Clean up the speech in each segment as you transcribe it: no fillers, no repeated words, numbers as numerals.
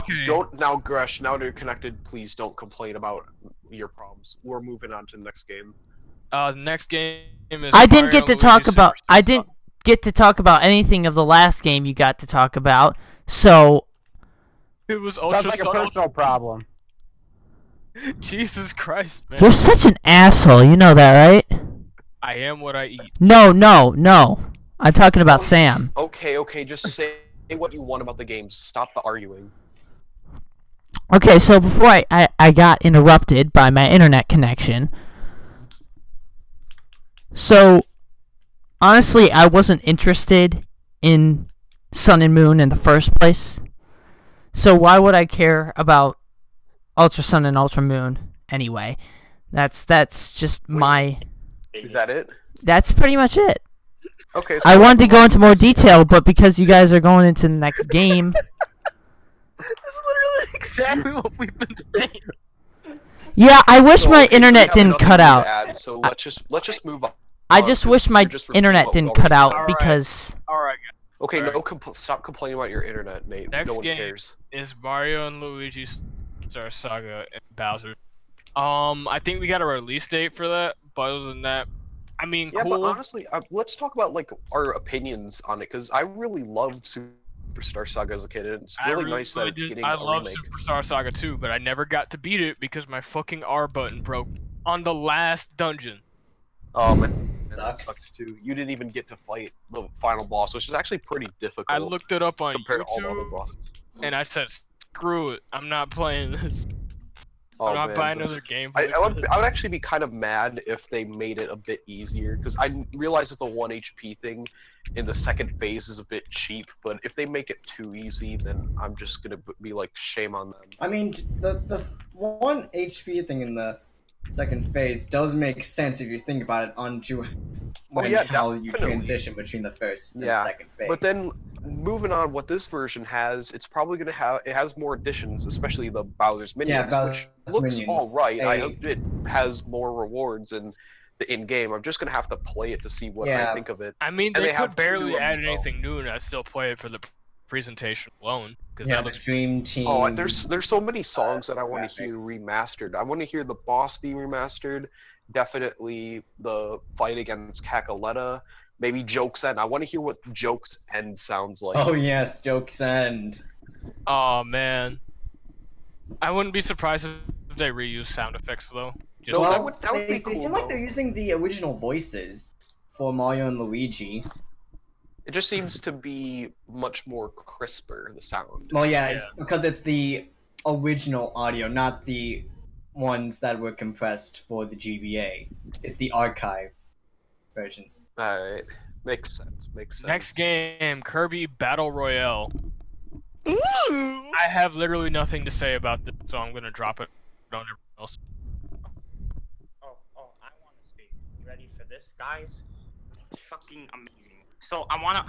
Okay. don't now, Gresh. Now that you're connected, please don't complain about your problems. We're moving on to the next game. The next game is I didn't Mario get to and talk Luigi about. Superstar I didn't get to talk about anything of the last game you got to talk about. So It was Sounds Ultra like a Sun. personal problem. Jesus Christ, man. you're such an asshole. You know that, right? I am what I eat. No, no, no. I'm talking about Sam. Okay, just say what you want about the game. Stop the arguing. Okay, so before I got interrupted by my internet connection. So, honestly, I wasn't interested in Sun and Moon in the first place. So why would I care about Ultra Sun and Ultra Moon anyway? That's just my... Is that it? That's pretty much it. Okay. So I wanted to go into more detail, but because you guys are going into the next game... That's literally exactly what we've been saying. Yeah, I wish my okay, internet we have didn't nothing cut to out. add, so let's just move on. I just wish my You're just repeating internet what we didn't already cut out said. Alright. because... Alright, Okay, Alright. stop complaining about your internet, Nate. Next no one game. cares. is Mario and Luigi Star Saga and Bowser. I think we got a release date for that, but other than that, I mean, Yeah, cool. but honestly, let's talk about like our opinions on it, because I really loved Superstar Saga as a kid, and it's really nice that it's getting I a love remake. Superstar Saga 2, but I never got to beat it because my fucking R button broke on the last dungeon. Man, that Sucks. sucks too. You didn't even get to fight the final boss, which is actually pretty difficult. I looked it up on compared to all the other YouTube, bosses. and I said, screw it, I'm not playing this. I'm not man, buying but- another game. I would actually be kind of mad if they made it a bit easier, because I realize that the 1 HP thing in the second phase is a bit cheap, but if they make it too easy, then I'm just gonna be like, shame on them. I mean, the 1 HP thing in the second phase does make sense if you think about it onto how you definitely. transition between the first and Yeah, second phase. But then, moving on, what this version has, it's probably gonna have, it has more additions, especially the Bowser's Minions, Bowser's which looks Minions. alright. I They- hope it has more rewards in the in-game. I'm just gonna have to play it to see what I Yeah. think of it. I mean, And they they have could barely two add amiibo. anything new, and I still play it for the presentation alone. Because yeah, that the looks Dream Team. Oh, there's so many songs that I want to hear graphics. remastered. I want to hear the boss theme remastered. Definitely the fight against Kakaletta. Maybe Jokes End. I want to hear what Jokes End sounds like. Oh yes, Jokes End. Oh man, I wouldn't be surprised if they reuse sound effects though. Just No, like- that would be they cool, seem like though. they're using the original voices for Mario and Luigi. It just seems to be much more crisper, the sound. Well, yeah, it's because it's the original audio, not the ones that were compressed for the GBA. It's the archive versions. Alright. Makes sense. Next game, Kirby Battle Royale. I have literally nothing to say about this, so I'm gonna drop it on everyone else. Oh, I want to speak. You ready for this, guys? It's fucking amazing. So I wanna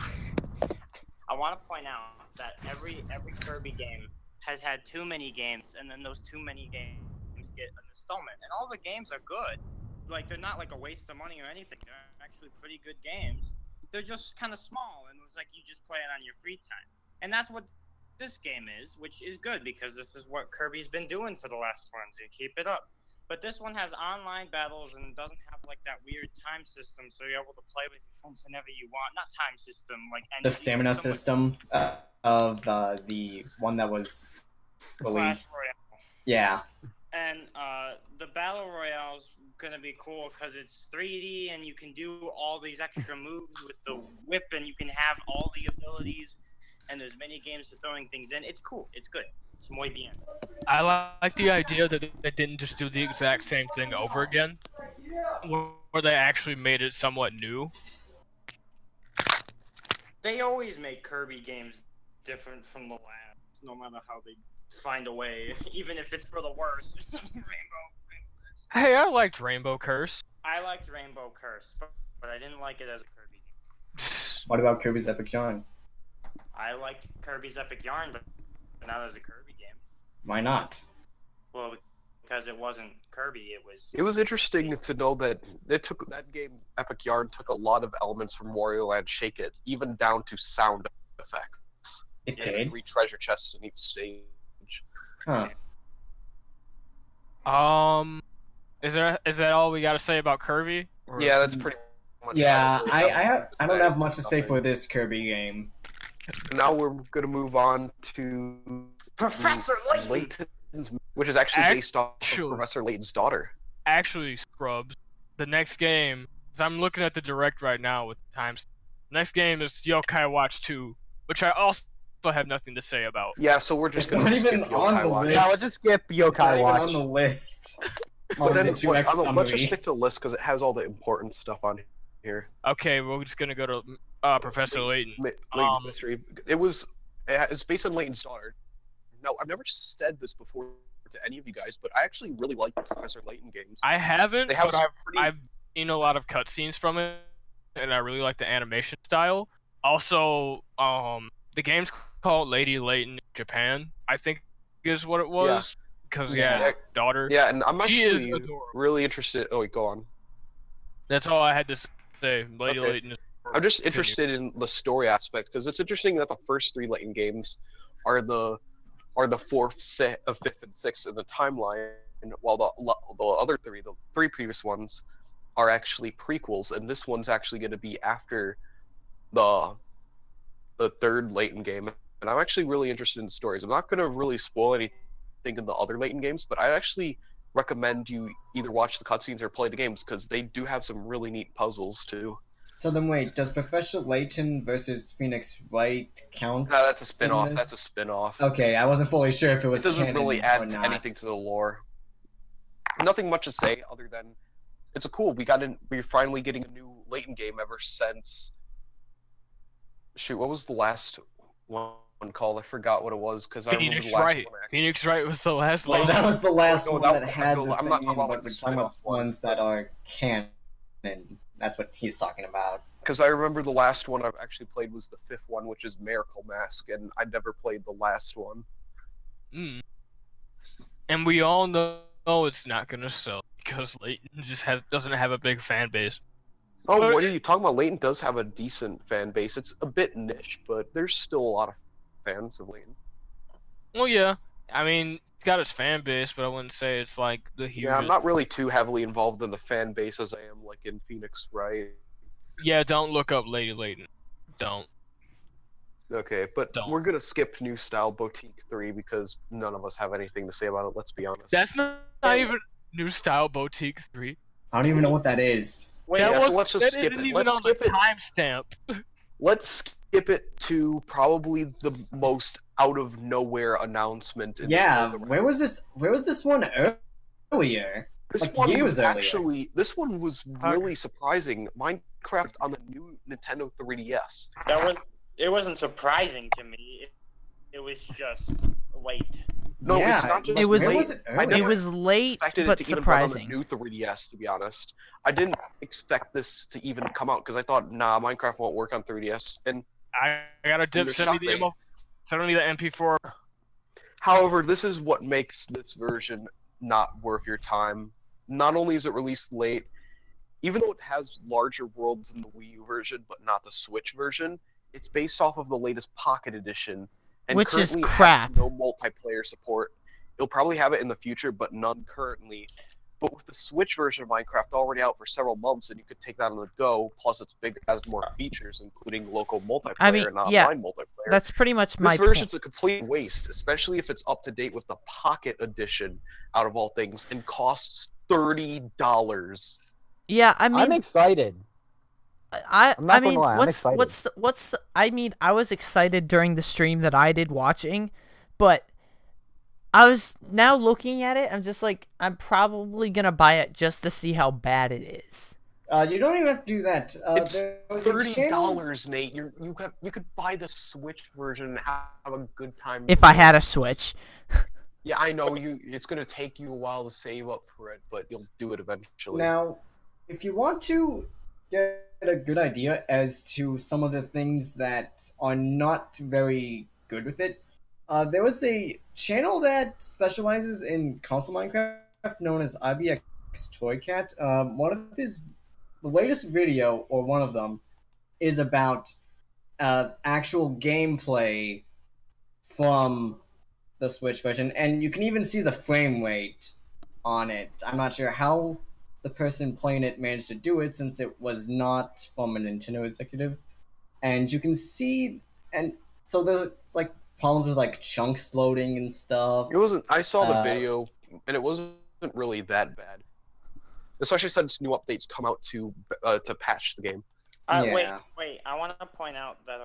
point out that every Kirby game has had too many games, and then those too many games get an installment, and all the games are good. Like, they're not like a waste of money or anything. They're actually pretty good games. They're just kind of small, and it's like you just play it on your free time. And that's what this game is, which is good because this is what Kirby's been doing for the last ones. You keep it up. But this one has online battles and doesn't have like that weird time system, so you're able to play with your friends whenever you want. Not time system, like The energy stamina system of the one that was Clash released. Royale. Yeah. And the battle royale's gonna be cool because it's 3D and you can do all these extra moves with the whip, and you can have all the abilities. And there's many games for throwing things in. It's cool. It's good. It's muy bien. I like the idea that they didn't just do the exact same thing over again, where they actually made it somewhat new. They always make Kirby games different from the last, no matter how they find a way, even if it's for the worse. Rainbow Curse. Hey, I liked Rainbow Curse. I liked Rainbow Curse, but I didn't like it as a Kirby game. What about Kirby's Epic Yarn? I liked Kirby's Epic Yarn, but not as a Kirby game. Why not? Well, because it wasn't Kirby, it was... It was interesting to know that that game, Epic Yarn, took a lot of elements from Wario Land Shake It, even down to sound effects. It Yeah, did. 3 treasure chests in each stage. message. Huh. Is that all we got to say about Kirby? Or- Yeah, that's pretty much. Yeah, all really I don't have much to say Nothing. for this Kirby game. Now we're gonna move on to Professor Layton. Layton's, which is actually based off of Actually. Professor Layton's daughter. Actually, Scrubs, the next game. 'Cause I'm looking at the direct right now with the times. Next game is Yokai Watch 2, which I also have nothing to say about. Yeah, so we're just It's gonna not skip even Yokai on the Watch. list. Yeah, let's just skip It's not Yokai even Watch. on the list. But On then the 2X let's just summary. stick to the list because it has all the important stuff on here. Okay, we're just gonna go to Professor Layton. Layton's mystery. It's based on Layton's daughter. Now, I've never said this before to any of you guys, but I actually really like the Professor Layton games. I haven't, They have but some I've seen a lot of cutscenes from it, and I really like the animation style. Also, the game's called Lady Layton in Japan, I think is what it was. Because Yeah. daughter. Yeah, and I'm She is actually adorable. really interested. Oh, wait, go on. That's all I had to say. Lady Okay. Layton is I'm just Continue. interested in the story aspect because it's interesting that the first 3 Layton games are the fourth, fifth, and sixth in the timeline, while the other 3, the 3 previous ones, are actually prequels, and this one's actually going to be after the 3rd Layton game. And I'm actually really interested in the stories. I'm not going to really spoil anything in the other Layton games, but I actually recommend you either watch the cutscenes or play the games because they do have some really neat puzzles too. So then wait, does Professor Layton versus Phoenix Wright count? No, that's a spin-off. in That's a this? spin-off. Okay, I wasn't fully sure if it It was doesn't canon really or add not. anything to the lore. Nothing much to say other than it's a cool. We're finally getting a new Layton game ever since. Shoot, what was the last one called? I forgot what it was because I remember Phoenix the last Wright. one. Phoenix Wright was the last Well, one. that was the last No, one that- that had the I'm not thing talking in, about, but like, we're the talking about spin-off one. ones that are canon. That's what he's talking about. Because I remember the last one I've actually played was the 5th one, which is Miracle Mask, and I never played the last one. Mm. And we all know it's not gonna sell because Layton just doesn't have a big fan base. Oh, But- what are you talking about? Layton does have a decent fan base. It's a bit niche, but there's still a lot of fans of Layton. Well, yeah. I mean, it's got its fan base, but I wouldn't say it's like the hugest. Yeah, I'm not really too heavily involved in the fan base as I am like in Phoenix Wright. Yeah, don't look up Lady Layton. Don't. Okay, but Don't. we're gonna skip New Style Boutique 3 because none of us have anything to say about it, let's be honest. That's not even New Style Boutique 3. I don't even know what that is. Wait, That yeah, so was let's just that skip isn't it. even Let's on the skip it. timestamp. Let's skip it to probably the most out of nowhere announcement. In Yeah, the where was this? Where was this one earlier? This like one years was earlier. actually this one was really surprising. Minecraft on the new Nintendo 3DS. it wasn't surprising to me. It was just late. No, yeah, it's not just It was where late. was it I earlier? It never was late, expected but it to even run on the surprising. new 3DS, to be honest. I didn't expect this to even come out because I thought, nah, Minecraft won't work on 3DS. And I got a dip. You're Send me the shopping. MO. Send me the MP4. however, this is what makes this version not worth your time. Not only is it released late, even though it has larger worlds in the Wii U version, but not the Switch version, it's based off of the latest Pocket Edition, and Which is currently crap. has no multiplayer support. It'll probably have it in the future, but none currently. But with the Switch version of Minecraft already out for several months, and you could take that on the go, plus it's bigger, has more features, including local multiplayer I mean, and online yeah, multiplayer. That's pretty much This my version's point. a complete waste, especially if it's up to date with the Pocket Edition, out of all things, and costs $30. Yeah, I I'm mean, excited. I I'm not I gonna mean, lie, I'm what's excited. I mean, I was excited during the stream that I did watching, but I was now looking at it. I'm just like, I'm probably gonna buy it just to see how bad it is. You don't even have to do that. It's There was a channel- $30, Nate. You could buy the Switch version and have a good time. If I had a Switch, Yeah, I know it's gonna take you a while to save up for it, but you'll do it eventually. Now, if you want to get a good idea as to some of the things that are not very good with it, there was a channel that specializes in console Minecraft known as IBX Toycat. One of the latest video, or one of them, is about actual gameplay from the Switch version, and you can even see the frame rate on it. I'm not sure how the person playing it managed to do it, since it was not from a Nintendo executive. And you can see, and so there's like problems with like chunks loading and stuff. It wasn't. I saw the video, and it wasn't really that bad. Especially since new updates come out to patch the game. Yeah. Wait. I want to point out that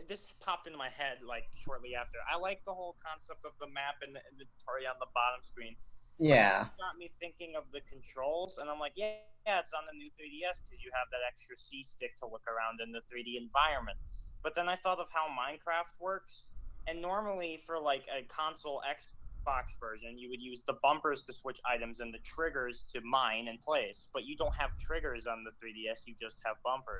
this popped into my head like shortly after. I like the whole concept of the map and the inventory on the bottom screen. Yeah. It got me thinking of the controls, and I'm like, yeah, it's on the new 3DS because you have that extra C stick to look around in the 3D environment. But then I thought of how Minecraft works, and normally for like a console Xbox version, you would use the bumpers to switch items and the triggers to mine and place. But you don't have triggers on the 3DS; you just have bumpers.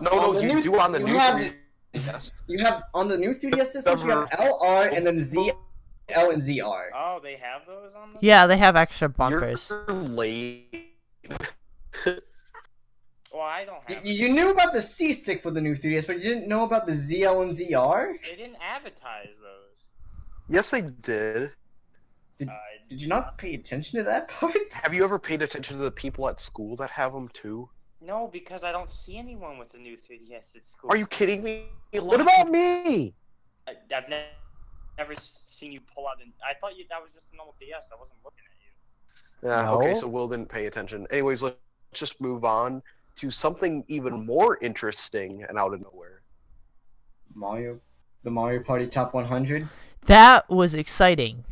No, you do on the new 3DS. You have on the new 3DS systems. You have LR and then Z. L and ZR. Oh, they have those on them? Yeah, they have extra bumpers. You're late. Well, I don't have You knew about the C stick for the new 3DS, but you didn't know about the ZL and ZR? They didn't advertise those. Yes, I did. Did you not pay attention to that part? Have you ever paid attention to the people at school that have them too? No, because I don't see anyone with the new 3DS at school. Are you kidding me? What about me? I've never seen you pull out I thought that was just a normal DS. I wasn't looking at you. Yeah, No. okay, so Will didn't pay attention. Anyways, let's just move on to something even more interesting and out of nowhere. The Mario Party Top 100? That was exciting.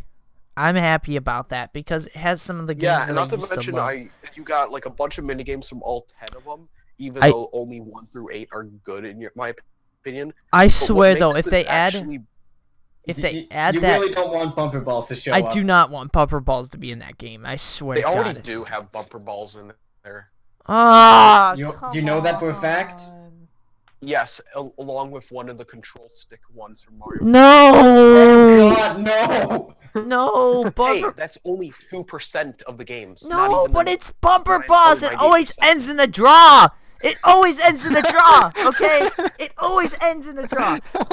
I'm happy about that because it has some of the games Yeah, that and not I to used mention, to love. you got like a bunch of minigames from all 10 of them, even though only 1 through 8 are good in my opinion. I But swear what though, makes if they this add actually- You really don't want bumper balls to show I up. do not want bumper balls to be in that game. I swear They to already God. do have bumper balls in there. Ah, Do you know that for a fact? Yes, along with one of the control stick ones from Mario. No, God, no! no, Hey, bumper. that's only 2% of the games. not No, even but the- it's bumper Nine- balls. only It always 98%. ends in a draw. It always ends in a draw. Okay, it always ends in a draw. I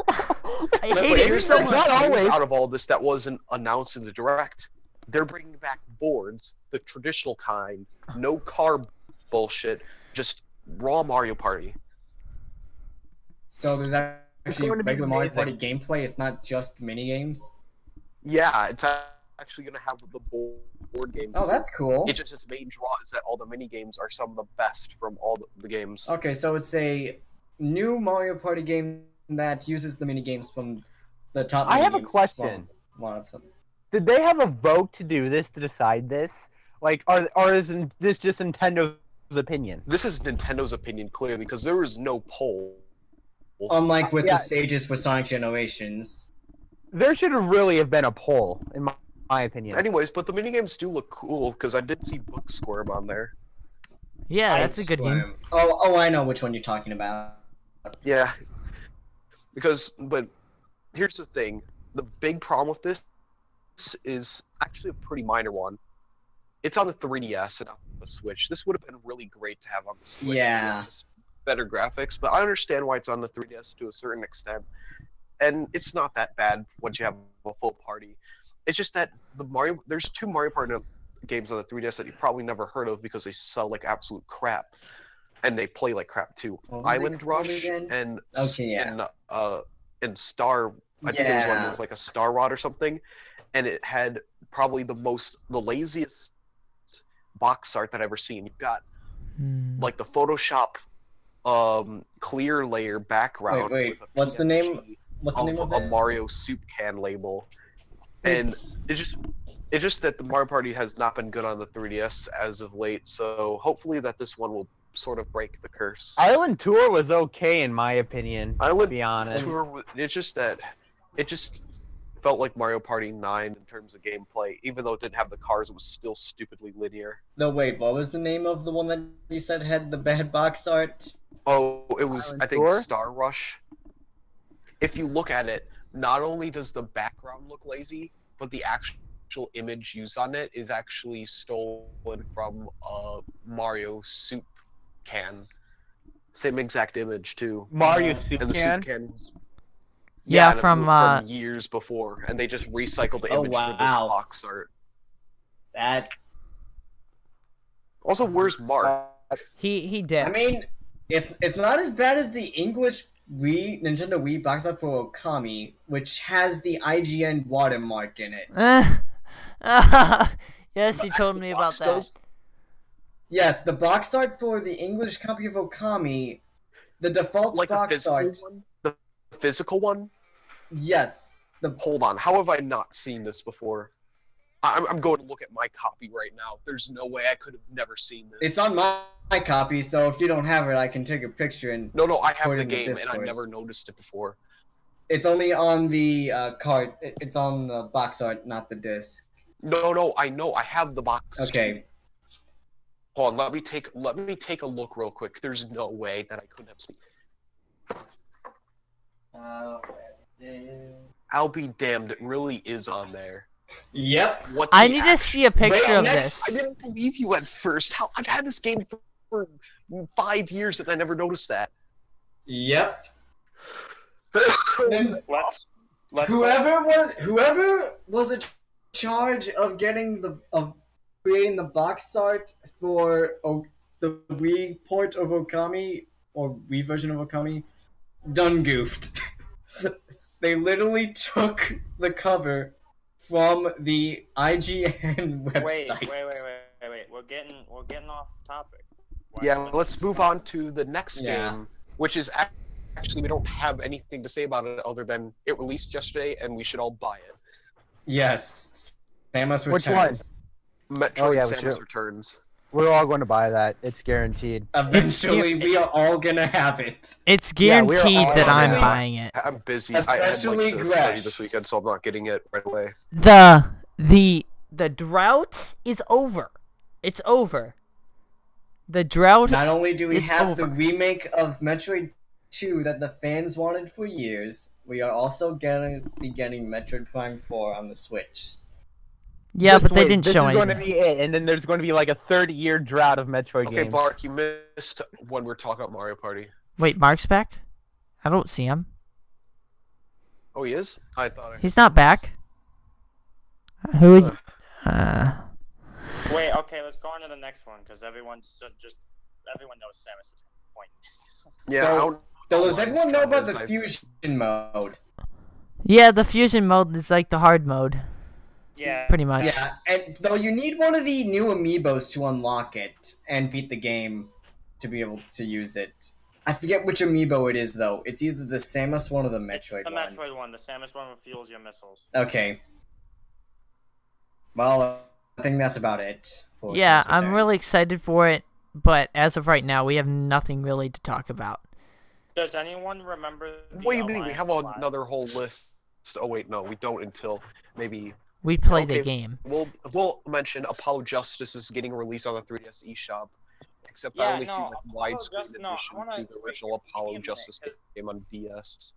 But hate it here's so the much. Not news always. out of all this that wasn't announced in the direct. They're bringing back boards, the traditional kind, no carb bullshit, just raw Mario Party. So there's actually going to be regular Mario Party amazing. gameplay, it's not just minigames? Yeah, it's actually gonna have the board game. Oh, that's cool. It's just its main draw is that all the mini games are some of the best from all the games. Okay, so it's a new Mario Party game that uses the minigames from the top I have a minigames question. from one of them. Did they have a vote to do this, to decide this? Like, or is this just Nintendo's opinion? This is Nintendo's opinion, clearly, because there was no poll. Unlike with Yeah. the stages for Sonic Generations. There should have really have been a poll, in my opinion. Anyways, but the minigames do look cool, because I did see Book Squirm on there. Yeah, that's a good game. Oh, I know which one you're talking about. Yeah. But here's the thing. The big problem with this is actually a pretty minor one. It's on the 3DS and not the Switch. This would have been really great to have on the Switch. Yeah. Better graphics, but I understand why it's on the 3DS to a certain extent. And it's not that bad once you have a full party. It's just that there's 2 Mario Party games on the 3DS that you probably never heard of because they sell like absolute crap. And they play like crap too. What were they Island called Rush again? and Okay, yeah. and Star. I think there was one Yeah. with like a Star Rod or something, and it had probably the laziest box art that I've ever seen. You've got like the Photoshop clear layer background. Wait, with a what's the name? PNG What's the name of a it? Mario soup can label, and it's just that the Mario Party has not been good on the 3DS as of late. So hopefully that this one will sort of break the curse. Island Tour was okay, in my opinion, to Island be honest. Tour, it's just that it just felt like Mario Party 9 in terms of gameplay. Even though it didn't have the cars, it was still stupidly linear. No, wait, what was the name of the one that you said had the bad box art? Oh, it was, Island I think, Tour? Star Rush. If you look at it, not only does the background look lazy, but the actual image used on it is actually stolen from a Mario soup can. Same exact image, too. Mario Soup And the Can? soup can was... Yeah, and from years before, and they just recycled the Oh, image for this wow. box art. That Also, where's Mark? he did. I mean, it's not as bad as the English Nintendo Wii box art for Okami, which has the IGN watermark in it. Yes, you told me about Box that. does? Yes, the box art for the English copy of Okami, the default Like the box physical art. one? The physical one? Yes, the Hold on, how have I not seen this before? I'm going to look at my copy right now. There's no way I could have never seen this. it's on my copy, so if you don't have it, I can take a picture and No, I have Put it the in the game, and I Discord. never noticed it before. it's only on the card. It's on the box art, not the disc. No, I know. I have the box. Okay. Hold on, let me take a look real quick. There's no way that I couldn't have seen. I'll be damned, it really is on there. Yep. What I the need to act- see a picture Wait, of next- I this. didn't believe you at first. How I've had this game for 5 years and I never noticed that. Yep. Then Let's whoever was in charge of creating the box art for the Wii port of Okami or Wii version of Okami done goofed. They literally took the cover from the IGN website. Wait. We're getting off topic. Yeah, let's move on to the next Yeah. game, which is actually we don't have anything to say about it other than it released yesterday and we should all buy it. Yes, Samus Which Returns. Metroid Oh, yeah, we Samus should. Returns. We're all going to buy that. It's guaranteed. Eventually, we are all gonna have it. It's Yeah, we're guaranteed all that I'm gonna- buying it. I'm busy. I had Especially like to study Gresh. this weekend, so I'm not getting it right away. The drought is over. It's over. The drought. Not only do we It's have the over. remake of Metroid 2 that the fans wanted for years, we are also gonna be getting Metroid Prime 4 on the Switch. Yeah, Just but they wait, didn't this show is going to anything. be it, and then there's going to be like a 30-year drought of Metroid Okay, games. Bark, you missed when we were talking about Mario Party. Wait, Mark's back? I don't see him. Oh, he is? I thought I... He's not back. Who would... Wait, okay, let's go on to the next one because everyone knows Samus at the point. Yeah, So- I don't... So does everyone know about Because the I- fusion mode? Yeah, the fusion mode is like the hard mode, Yeah. pretty much. Yeah, and though you need one of the new amiibos to unlock it and beat the game to be able to use it. I forget which amiibo it is though. It's either the Samus one or the Metroid The one. Metroid one, the Samus one refuels your missiles. Okay. Well, I think that's about it. For Yeah, Samus I'm really Returns. excited for it, but as of right now, we have nothing really to talk about. Does anyone remember the What do you mean? We Alliance have Alive? another whole list. Oh wait, no, we don't until maybe... We played Okay. a game. We'll mention Apollo Justice is getting released on the 3DS eShop. Except I Yeah, only no, see like Apollo widescreen Justice- no, I edition wanna- to the wait, original give me Apollo a minute, Justice 'cause- game on DS.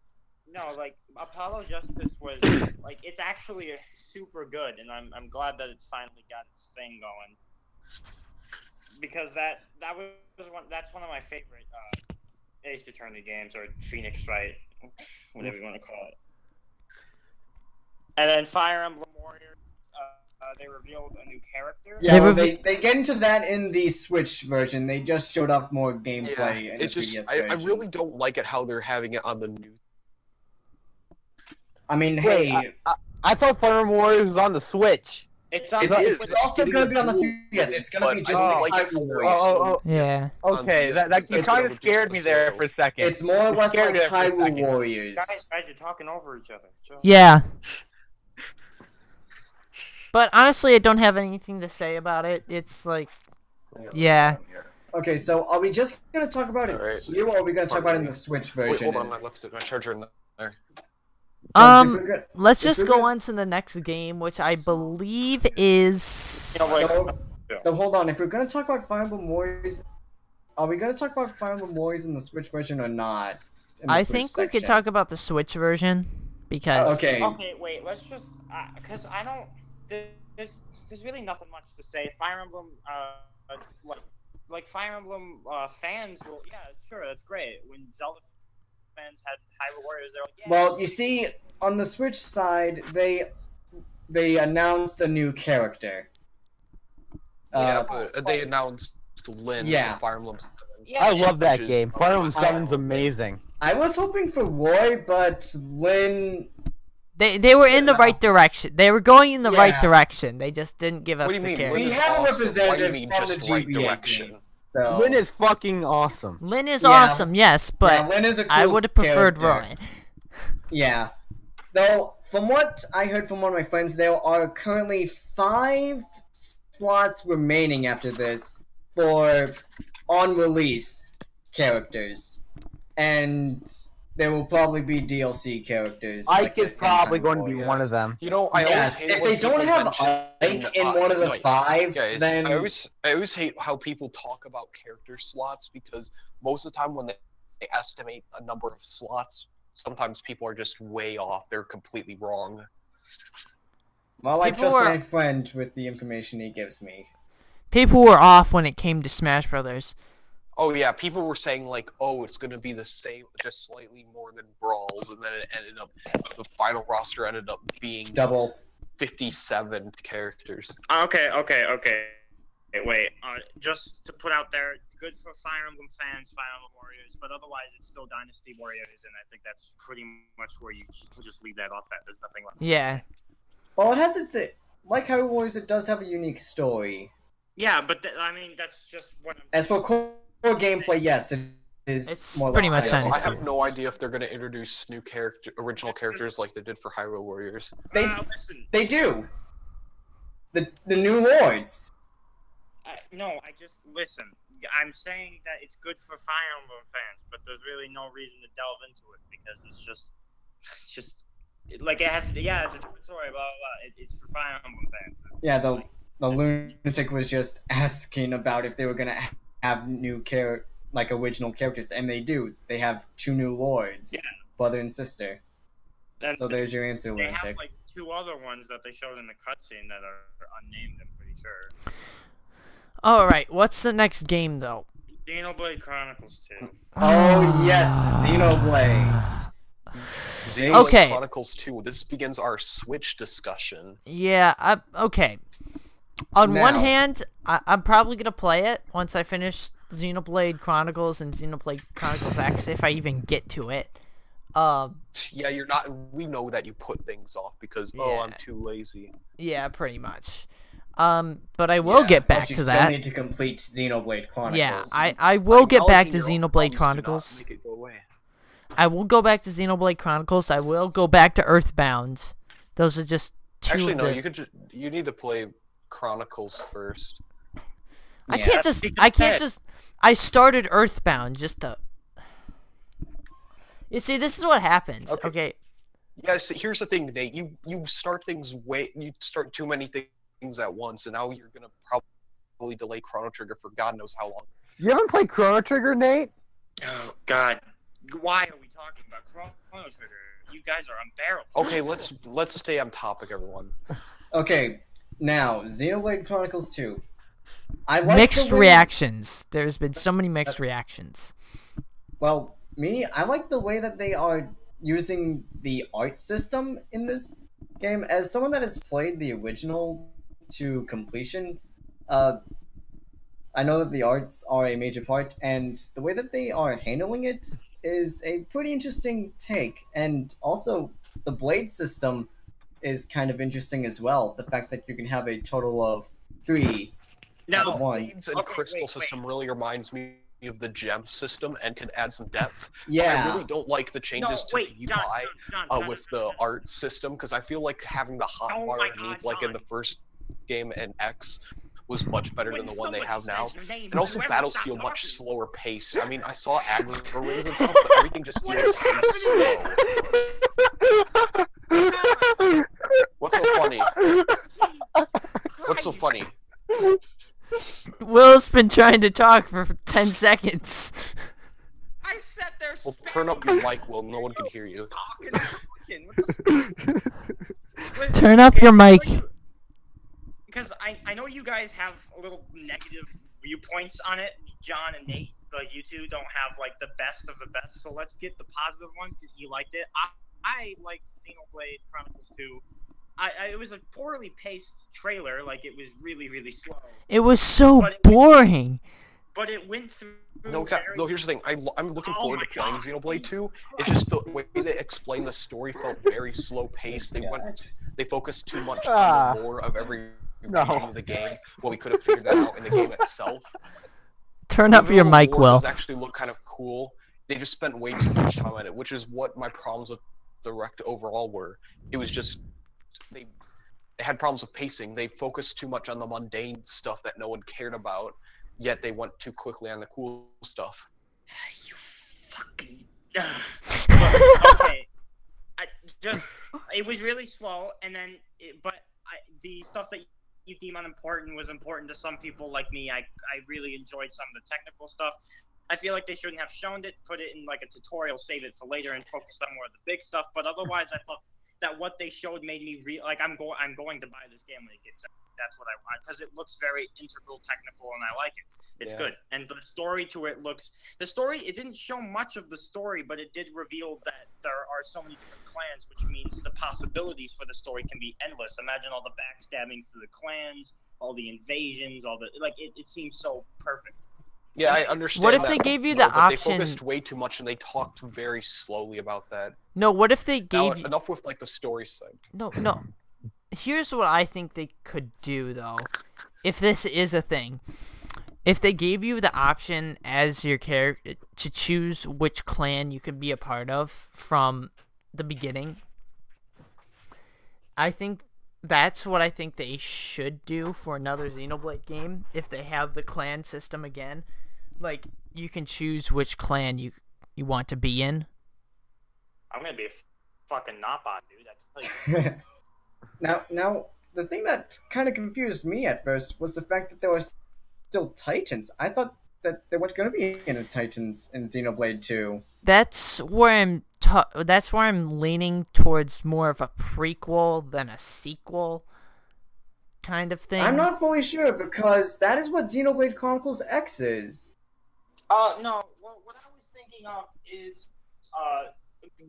No, like Apollo Justice was like it's actually super good, and I'm glad that it's finally got its thing going. Because that's one of my favorite Ace Attorney games or Phoenix Wright, whatever you want to call it. And then Fire Emblem Warriors, they revealed a new character. Yeah, They well, rev- they get into that in the Switch version. They just showed off more gameplay in it's the just 3DS I version. really don't like it how they're having it on the new. I mean, Wait, hey, I thought Fire Emblem Warriors was on the Switch. It's on it's, the is. Switch. it's also It going is to be on the cool, 3DS. It's going to be but just I like don't like Hyrule it. Warriors. Oh, Yeah. okay. That you It's kind not of just scared the me there for a sales. second. It's more or You less scared like me there for a Hyrule second. Warriors. Guys, you're talking over each other. Chill. Yeah. But honestly, I don't have anything to say about it. It's like, yeah. Okay, so are we just going to talk about it Alright. here, or are we going to talk about it in the Switch Wait, version? hold on, I left my charger in there. Let's if just we're go gonna- on to the next game, which I believe is... You know, wait. So hold on, if we're going to talk about Fire Emblem Warriors, are we going to talk about Fire Emblem Warriors in the Switch version or not? In the I Switch think we could section? talk about the Switch version, because... Okay. Okay, wait. Let's just because I don't. There's really nothing much to say. Fire Emblem, like Fire Emblem fans will. Yeah, sure, that's great. When Zelda fans had Hyrule Warriors. They're like, yeah. Well, you see, on the Switch side, they announced a new character. Yeah, but they announced Lyn Yeah. from Fire Emblem 7. Yeah, I love that Which is- game. Fire Emblem 7's amazing. I was hoping for Roy, but Lyn. They were in the right direction. They were going in the right Yeah. direction. They just didn't give us What do you the mean? character. Lyn We is have a awesome. Why do representative you mean from the just right GBA direction? game. So, Lyn is fucking awesome. Lyn is Yeah. awesome, yes, but yeah, Lyn is a cool I would have preferred character. Roy. Yeah. Though, from what I heard from one of my friends, there are currently 5 slots remaining after this for on-release characters. And there will probably be DLC characters. Ike is the probably Hyrule going to be Warriors. one of them. You know, I Yes, always hate if when they don't people have mention- Ike in one of the like, 5, guys, then... I always hate how people talk about character slots because most of the time when they estimate a number of slots, sometimes people are just way off. They're completely wrong. Well, I People trust were- my friend with the information he gives me. People were off when it came to Smash Brothers. Oh yeah, people were saying like, oh, it's gonna be the same, just slightly more than Brawls, and then it ended up, the final roster ended up being Double. 57 characters. Okay. Wait, just to put out there, good for Fire Emblem fans, Fire Emblem Warriors, but otherwise it's still Dynasty Warriors, and I think that's pretty much where you can just leave that off at. There's nothing left. Yeah. Well, it has its... Like Hyrule Warriors, it does have a unique story. Yeah, but I mean, that's just what I'm... As for core gameplay, yes, it is It's more or pretty less much Dynasty I Dynasty. have no idea if they're gonna introduce new original characters like they did for Hyrule Warriors. Listen, They do. The new lords. no, I just listen. I'm saying that it's good for Fire Emblem fans, but there's really no reason to delve into it because it's just like it has. Yeah, it's a different story. Blah blah blah. It's for Fire Emblem fans. Yeah, the lunatic was just asking about if they were gonna have new original characters, and they do. They have 2 new lords, Yeah. brother and sister. And So there's your answer, they have lunatic. like 2 other ones that they showed in the cutscene that are unnamed. I'm pretty sure. Alright, what's the next game, though? Xenoblade Chronicles 2. Oh yes, Xenoblade. Xenoblade Okay. Chronicles 2. This begins our Switch discussion. Yeah, okay. On one Now- hand, I'm probably going to play it once I finish Xenoblade Chronicles and Xenoblade Chronicles X, if I even get to it. Yeah, you're not. We know that you put things off because Yeah. I'm too lazy. Yeah, pretty much. But I will get back Plus, you to still that. need to complete Xenoblade Chronicles. Yeah, I will get back to Acknowledging your own Xenoblade problems do not Chronicles. make it go away. I will go back to Xenoblade Chronicles. I will go back to Earthbound. Those are just 2 Actually, of no. the... You need to play Chronicles first. I Yeah. can't just... I can't just... I started Earthbound just to... You see, this is what happens, Okay. okay? Yes. Here's the thing, Nate. You start things you start too many things at once, and now you're gonna probably delay Chrono Trigger for God knows how long. You haven't played Chrono Trigger, Nate? Oh God, why are we talking about Chrono Trigger? You guys are unbearable. Okay, let's stay on topic, everyone. Okay, now Xenoblade Chronicles 2. I like Mixed the way- reactions. There's been so many mixed reactions. Well, I like the way that they are using the art system in this game. As someone that has played the original to completion, I know that the arts are a major part, and the way that they are handling it is a pretty interesting take. And also, the blade system is kind of interesting as well. The fact that you can have a total of 3 Now, at one. Blades and Okay, Crystal wait. system really reminds me of the gem system and can add some depth. I Yeah. really don't like the changes to the John, UI John, with the art system because I feel like having the Oh hotbar my underneath, God, like in John. the first game and X, was much better than the one they someone have now. says your name, And also, you ever battles stop feel much talking? slower paced. I mean, I saw aggro rings and stuff, but everything just What feels is so slow. What's so funny? What's so funny? Will's been trying to talk for 10 seconds. I sat there. Well, turn up your mic, Will. No one can hear you. Turn up your mic. Because I know you guys have a little negative viewpoints on it, John and Nate. like you two don't have like the best of the best. So let's get the positive ones because he liked it. I liked Xenoblade Chronicles 2. It was a poorly paced trailer. Like it was really really slow. It was so boring. But it went through. No, here's the thing. I'm looking forward to playing Xenoblade 2. It's just the way they explained the story felt very slow paced. They focused too much on the lore of every region of the game. Well, we could have figured that out in the game itself. Turn up your mic, Will. Does actually look kind of cool. They just spent way too much time on it, which is what my problems with Direct overall were. It was just they had problems with pacing. They focused too much on the mundane stuff that no one cared about. Yet they went too quickly on the cool stuff. You fucking. Okay. It was really slow, and then, the stuff that you deem unimportant was important to some people like me. I really enjoyed some of the technical stuff. I feel like they shouldn't have shown it, put it in like a tutorial, save it for later, and focused on more of the big stuff. But otherwise, I thought that what they showed made me I'm going to buy this game when it gets out. That's what I want because it looks very integral, technical, and I like it. It's good, and the story to it looks. The story it didn't show much of the story, but it did reveal that there are so many different clans, which means the possibilities for the story can be endless. Imagine all the backstabbings to the clans, all the invasions, all the it seems so perfect. Yeah, I understand. What if they gave you the option? They focused way too much and they talked very slowly about that. No, what if they gave you enough with like the story side? No. Here's what I think they could do though. If this is a thing. If they gave you the option as your character to choose which clan you could be a part of from the beginning, I think that's what I think they should do for another Xenoblade game. If they have the clan system again, like you can choose which clan you want to be in. I'm gonna be a fucking Nopon, dude. That's Now, the thing that kind of confused me at first was the fact that there was still Titans. I thought that there was going to be any Titans in Xenoblade 2. That's where I'm leaning towards more of a prequel than a sequel kind of thing. I'm not fully sure because that is what Xenoblade Chronicles X is. No. Well, what I was thinking of is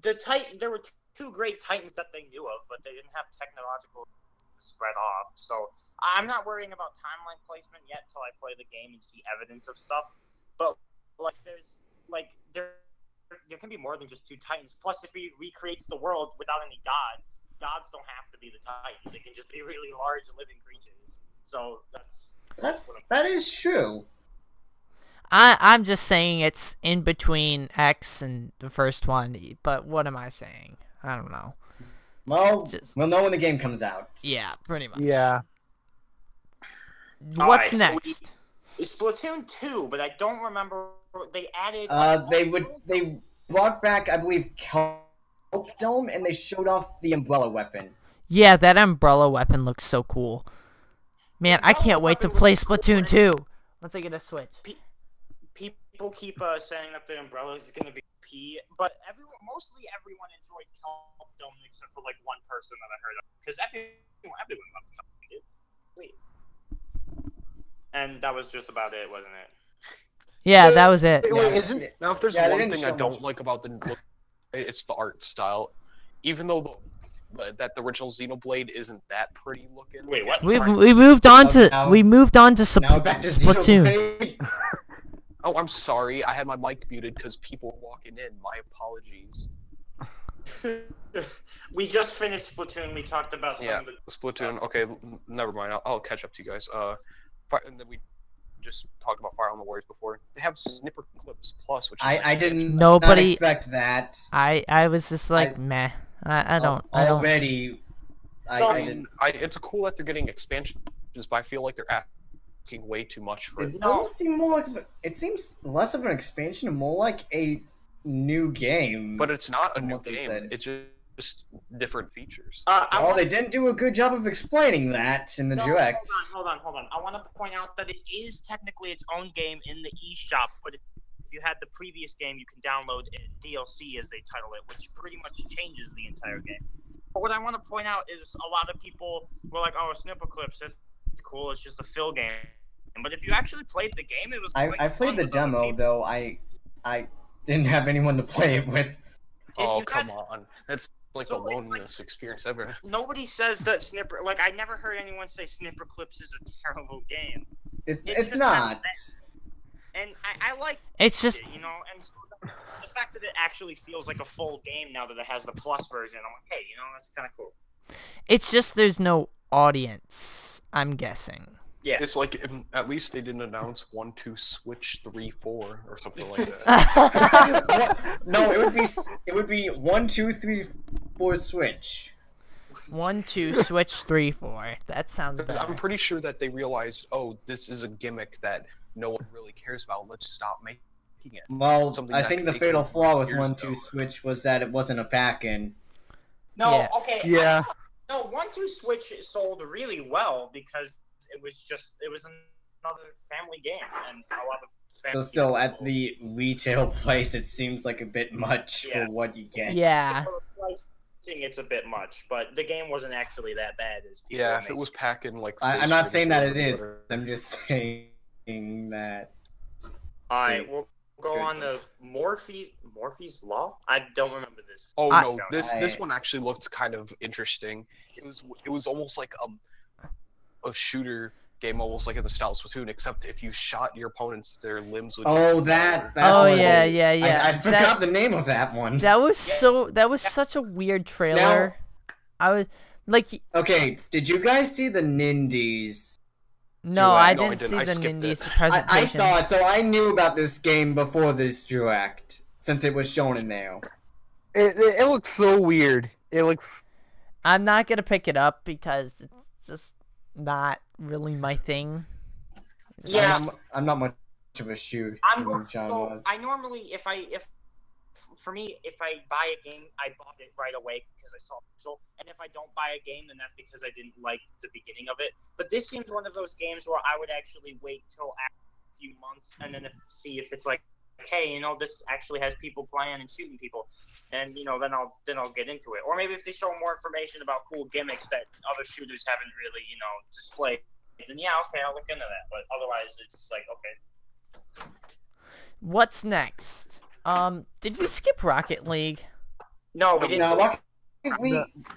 there were two great Titans that they knew of, but they didn't have technological spread off. So I'm not worrying about timeline placement yet till I play the game and see evidence of stuff. But there can be more than just two Titans. Plus, if he recreates the world without any gods don't have to be the Titans. It can just be really large living creatures. So that's that is true. I'm just saying it's in between X and the first one, but what am I saying? I don't know. Well, we'll know when the game comes out. Yeah, pretty much. Yeah. What's next? Splatoon 2, but I don't remember. They added. They brought back, I believe, Kelp Dome, and they showed off the umbrella weapon. Yeah, that umbrella weapon looks so cool. Man, I can't wait to play Splatoon 2 once I get a Switch. People keep saying that the umbrella is going to be P, but mostly everyone enjoyed Kelp Dome except for like one person that I heard of, because everyone loved Kelp Dome. Wait. And that was just about it, wasn't it? Yeah, that was it. Now, if there's one thing I don't like about the look, it's the art style. Even though the original Xenoblade isn't that pretty looking. Wait, what? We moved on to Splatoon. Oh, I'm sorry. I had my mic muted because people were walking in. My apologies. We just finished Splatoon. We talked about some of the Splatoon. stuff. Okay, never mind. I'll catch up to you guys. And then we just talked about Fire Emblem Warriors before. They have Snipper Clips Plus, which I didn't not expect that. I was just like, meh. I don't. Already. It's cool that they're getting expansions, but I feel like they're asking way too much for it. It doesn't seem more like it semes less of an expansion and more like a new game. But it's not a new game. It's just different features. They didn't do a good job of explaining that in the direct. Hold on. I want to point out that it is technically its own game in the eShop, but if you had the previous game, you can download DLC, as they title it, which pretty much changes the entire game. But what I want to point out is a lot of people were like, "Oh, Snipper Clips, it's cool. It's just a fill game." But if you actually played the game, it was. I quite played fun the with other demo people. though. I didn't have anyone to play it with. Oh, you come had- on. That's like So the it's like- loneliest experience ever. Nobody says that Snipper. Like I never heard anyone say Snipper Clips is a terrible game, It's It's just not. and I like It's just it, you know. And so the fact that it actually feels like a full game now that it has the plus version, I'm like, hey, you know, that's kind of cool. it's just there's no audience, I'm guessing. Yeah. It's like at least they didn't announce 1, 2, Switch 3, 4 or something like that. What? No, it would be 1, 2, 3, 4 Switch. 1, 2, Switch 3, 4. That sounds Because I'm better. pretty sure that they realized, oh, this is a gimmick that no one really cares about. Let's stop making it. Well, Something I that think the they fatal could flaw with years 1, ago. 2 Switch was that it wasn't a pack-in. No, Yeah. okay. Yeah. No, 1, 2 Switch sold really well because it was another family game, and a lot of So family still, games at sold. the retail price, it seems like a bit much Yeah. for what you get. Yeah. For pricing, it's a bit much, but the game wasn't actually that bad as people Yeah, were if it making was it. packing like. I'm face not rings saying that or it is. whatever. I'm just saying that. Alright, we'll go Good. on to Morphe's Law? I don't remember this. Oh I- no, this I- one actually looked kind of interesting. It was almost like a shooter game, almost like in the style of Splatoon, except if you shot your opponents, their limbs would. Oh, explode. that's Oh, what it yeah, is. yeah, yeah. I forgot That- the name of that one. That was such a weird trailer. I was like, Okay, did you guys see the Nindies? no, I No, I didn't didn't. see I the skipped Nindies it. presentation. I saw it, so I knew about this game before this direct, since it was shown in there. It looks so weird. It looks. I'm not gonna pick it up because it's just not really my thing. Yeah. I'm not much of a shoot. So I normally, if for me, if I buy a game, I bought it right away because I saw it. So, and if I don't buy a game, then that's because I didn't like the beginning of it. But this seems one of those games where I would actually wait till after a few months and then see if it's like, hey, you know, this actually has people playing and shooting people, and you know, then I'll get into it. Or maybe if they show more information about cool gimmicks that other shooters haven't really, you know, displayed, then yeah, okay, I'll look into that. But otherwise, it's like, okay. What's next? Did we skip Rocket League? No, we didn't. No,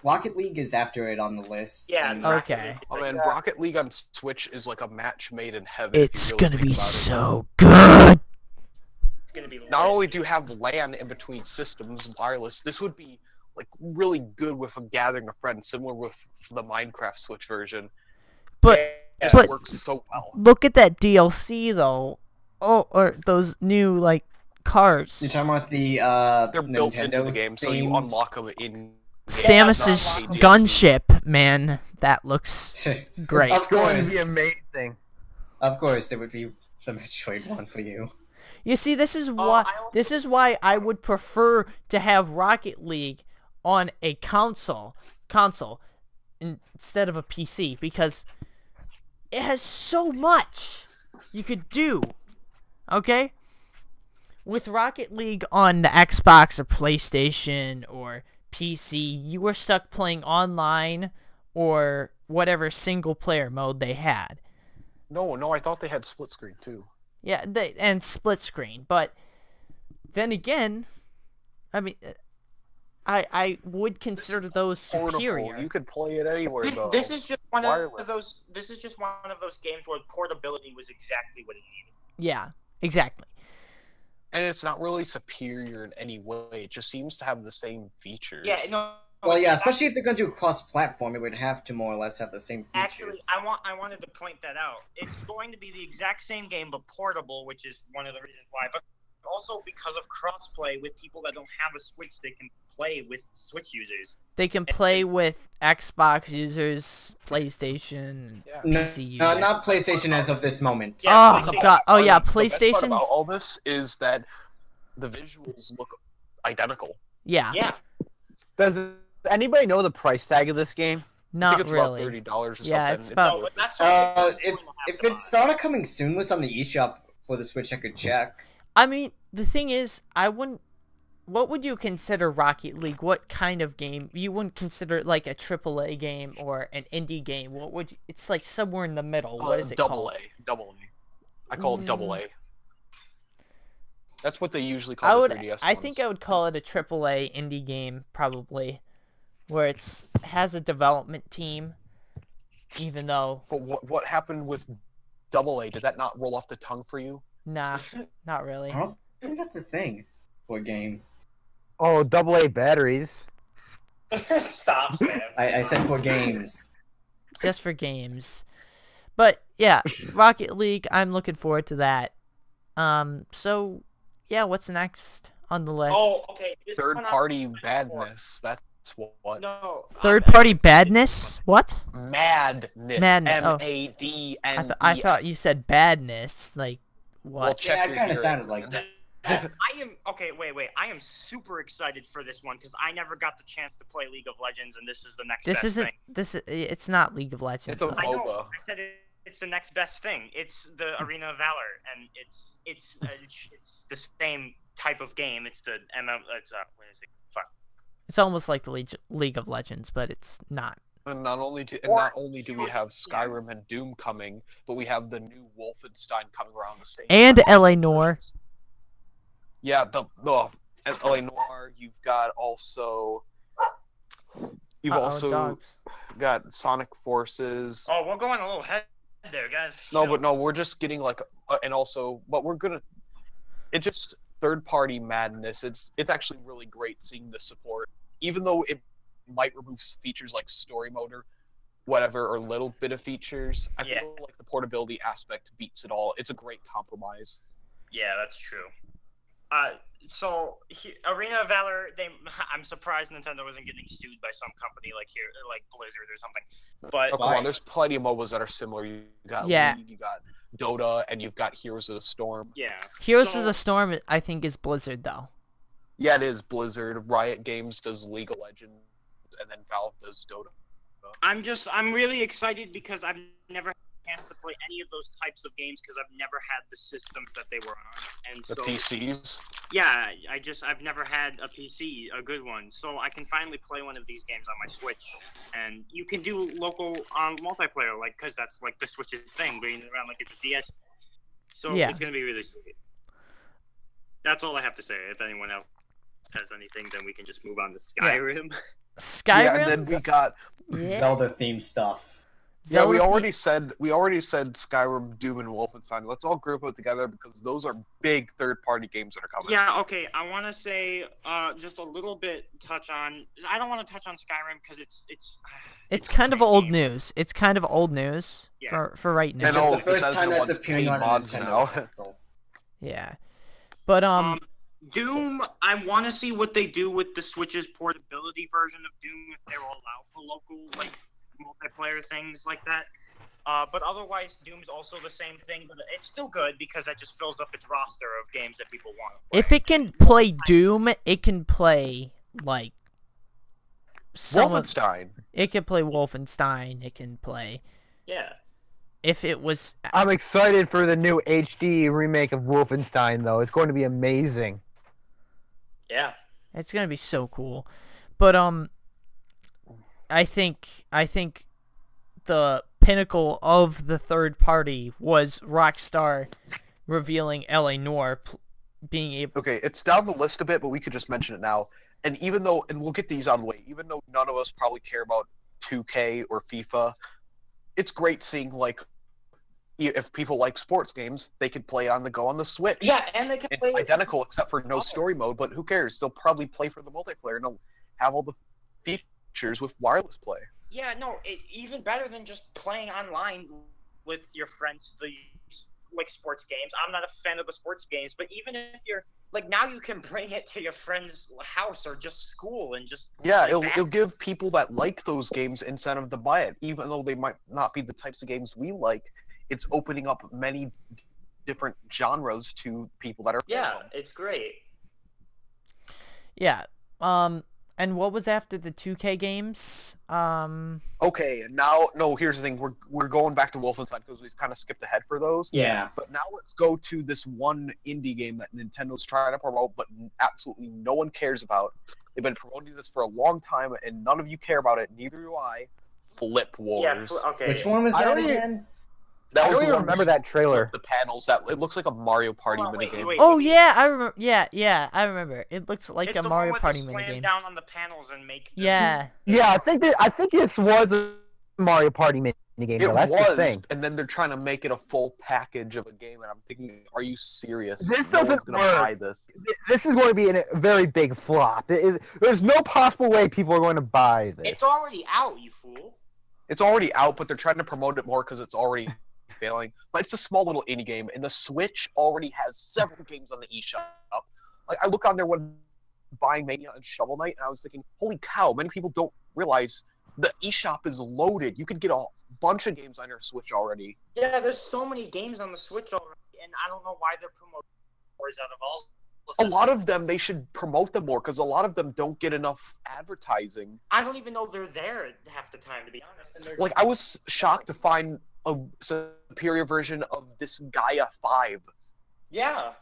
Rocket League is after it on the list. Yeah. and- Okay. Oh man, Yeah. Rocket League on Switch is like a match made in heaven. if you It's really gonna think be about it. so good. It's gonna be Not lit. only do you have LAN in between systems, wireless, this would be like really good with a gathering of friends, similar with the Minecraft Switch version. But It But- works so well. look at that DLC though. Oh, or those new like cars. You're talking about the They're built Nintendo into the game, so you themed- unlock them in. Samus's not DLC. gunship, man. That looks great. Of It's going to be course. amazing. Of course, it would be the Metroid one for you. You see, this is I why also- I would prefer to have Rocket League on a console instead of a PC because it has so much you could do. Okay? With Rocket League on the Xbox or PlayStation or PC, you were stuck playing online or whatever single player mode they had. No, I thought they had split screen too. Yeah, and split screen. But then again, I mean, I would consider those Portable. superior. You could play it anywhere though. This is just one of Wireless. those. This is just one of those games where portability was exactly what it needed. Yeah, exactly. And it's not really superior in any way. It just seems to have the same features. Yeah, no. Well, it's yeah, act- especially if they're going to do cross-platform, it would have to more or less have the same features. Actually, I wanted to point that out. It's going to be the exact same game, but portable, which is one of the reasons why. But also because of crossplay with people that don't have a Switch, they can play with Switch users. They can play with Xbox users, PlayStation, Yeah. No, PC users. not PlayStation as of this moment. Yeah, Oh PlayStation- god! Oh yeah, The best part PlayStation's. about all this is that the visuals look identical. Yeah, Yeah. Does anybody know the price tag of this game? I not think it's really. about $30 or Yeah, something. it's about- No, but that's If it started coming soon with on the eShop for the Switch, I could check. I mean, the thing is, I wouldn't what would you consider Rocket League? What kind of game? You wouldn't consider it like a AAA game or an indie game. What would you, it's like somewhere in the middle. What is it double called? Double A. I call it double A. That's what they usually I call would. the 3DS I ones. think I would call it a AAA indie game probably, where it's has a development team, even though But what happened with double A? Did that not roll off the tongue for you? nah, not really. I don't think that's a thing for a game. Oh, AA batteries. Stop, Sam. I said for games. Just for games. But yeah, Rocket League, I'm looking forward to that. So yeah, what's next on the list? Oh, okay. this Third one I- party badness. That's what. No. Third party badness? What? Madness. Oh. MADNES. I thought you said badness. Like Well, what? check Yeah, it your kind of hearing. sounded like that. I am okay. Wait. I am super excited for this one because I never got the chance to play League of Legends, and this is the next. This best isn't. thing. This. It's not League of Legends. It's a though. I know. MOBA. I said it's the next best thing. It's the Arena of Valor, and it's the same type of game. It's the It's what is it? Fuck. It's almost like the League of Legends, but it's not. And not only do we have Skyrim and Doom coming, but we have the new Wolfenstein coming around the same And time. LA Noire. Yeah, the LA Noire. You've got also. You've also dogs. got Sonic Forces. Oh, we're going a little head there, guys. No, Chill. but no, we're just getting like, and also, but we're gonna. It just third-party madness. It's actually really great seeing the support, even though it might remove features like story mode or whatever, or little bit of features. I Yeah. feel like the portability aspect beats it all. It's a great compromise. Yeah, that's true. Arena of Valor, I'm surprised Nintendo isn't getting sued by some company like Blizzard or something. But Oh, come on, there's plenty of MOBAs that are similar. You got Yeah. League, you got Dota, and you've got Heroes of the Storm. yeah, Heroes of the Storm, I think, is Blizzard though. Yeah, it is Blizzard. Riot Games does League of Legends, and then Valve does Dota. I'm really excited because I've never had a chance to play any of those types of games because I've never had the systems that they were on, and The so PCs. yeah, I've never had a PC, a good one, so I can finally play one of these games on my Switch, and you can do local multiplayer, like because that's like the Switch's thing, bringing it around like it's a DS. So Yeah. it's gonna be really sweet. That's all I have to say. If anyone else has anything, then we can just move on to Skyrim. Skyrim. Yeah, and then we got. Yeah. Zelda themed stuff. Yeah, we Zelda- already said Skyrim, Doom, and Wolfenstein. Let's all group it together because those are big third-party games that are coming. Yeah, okay. I want to say just a little bit touch on. I don't want to touch on Skyrim because it's It's the kind of same old game. news. It's kind of old news Yeah. for right now. It's And just all the first Bethesda time that's ones appearing play on a mods Nintendo now. console. Yeah, but Doom. I want to see what they do with the Switch's portability version of Doom if they will allow for local like multiplayer things like that. But otherwise, Doom's also the same thing, but it's still good because that just fills up its roster of games that people want. to play. if it can play Doom, it can play like some of, Wolfenstein. it can play Wolfenstein. It can play Yeah. if it was. I'm excited for the new HD remake of Wolfenstein, though. It's going to be amazing. Yeah. It's gonna be so cool, but I think the pinnacle of the third party was Rockstar revealing LA Noire being able. Okay, it's down the list a bit, but we could just mention it now. And even though, and we'll get these out of the way, even though none of us probably care about 2K or FIFA, it's great seeing, like, if people like sports games, they could play on the go on the Switch. Yeah, and they can It's play identical except for no Oh. story mode, but who cares? They'll probably play for the multiplayer and they'll have all the features with wireless play. Yeah, no, even better than just playing online with your friends, like sports games. I'm not a fan of the sports games, but even if you're like now, you can bring it to your friend's house or just school and just Yeah, play it'll basketball. give people that like those games incentive to buy it, even though they might not be the types of games we like. It's opening up many different genres to people that are. Yeah, it's great. Yeah. And what was after the 2K games? Okay, now no. Here's the thing: we're going back to Wolfenstein because we kind of skipped ahead for those. Yeah. But now let's go to this one indie game that Nintendo's trying to promote, but absolutely no one cares about. They've been promoting this for a long time, and none of you care about it. Neither do I. Flip Wars. Yeah, okay. Which one was I that don't even- again? That I was don't the even one remember where that trailer. the panels. That it looks like a Mario Party Hold on, wait, minigame. wait. Oh yeah, I remember. Yeah, I remember. It looks like It's a the Mario one where Party they slam minigame. down on the panels and make. Them... Yeah. Yeah, I think this was a Mario Party minigame. It Though. That's the was, thing. and then they're trying to make it a full package of a game, and I'm thinking, are you serious? This No doesn't one's gonna work. buy this. This is going to be a very big flop. There's no possible way people are going to buy this. It's already out, you fool. It's already out, but they're trying to promote it more because it's already failing. But it's a small little indie game, and the Switch already has several games on the eShop. Like I look on there when buying Mania and Shovel Knight, and I was thinking, holy cow! Many people don't realize the eShop is loaded. You could get a bunch of games on your Switch already. Yeah, there's so many games on the Switch already, and I don't know why they're promoting Wars out of all. A lot of them, they should promote them more because a lot of them don't get enough advertising. I don't even know they're there half the time, to be honest. And they're... Like I was shocked to find a superior version of this Gaia 5. Yeah.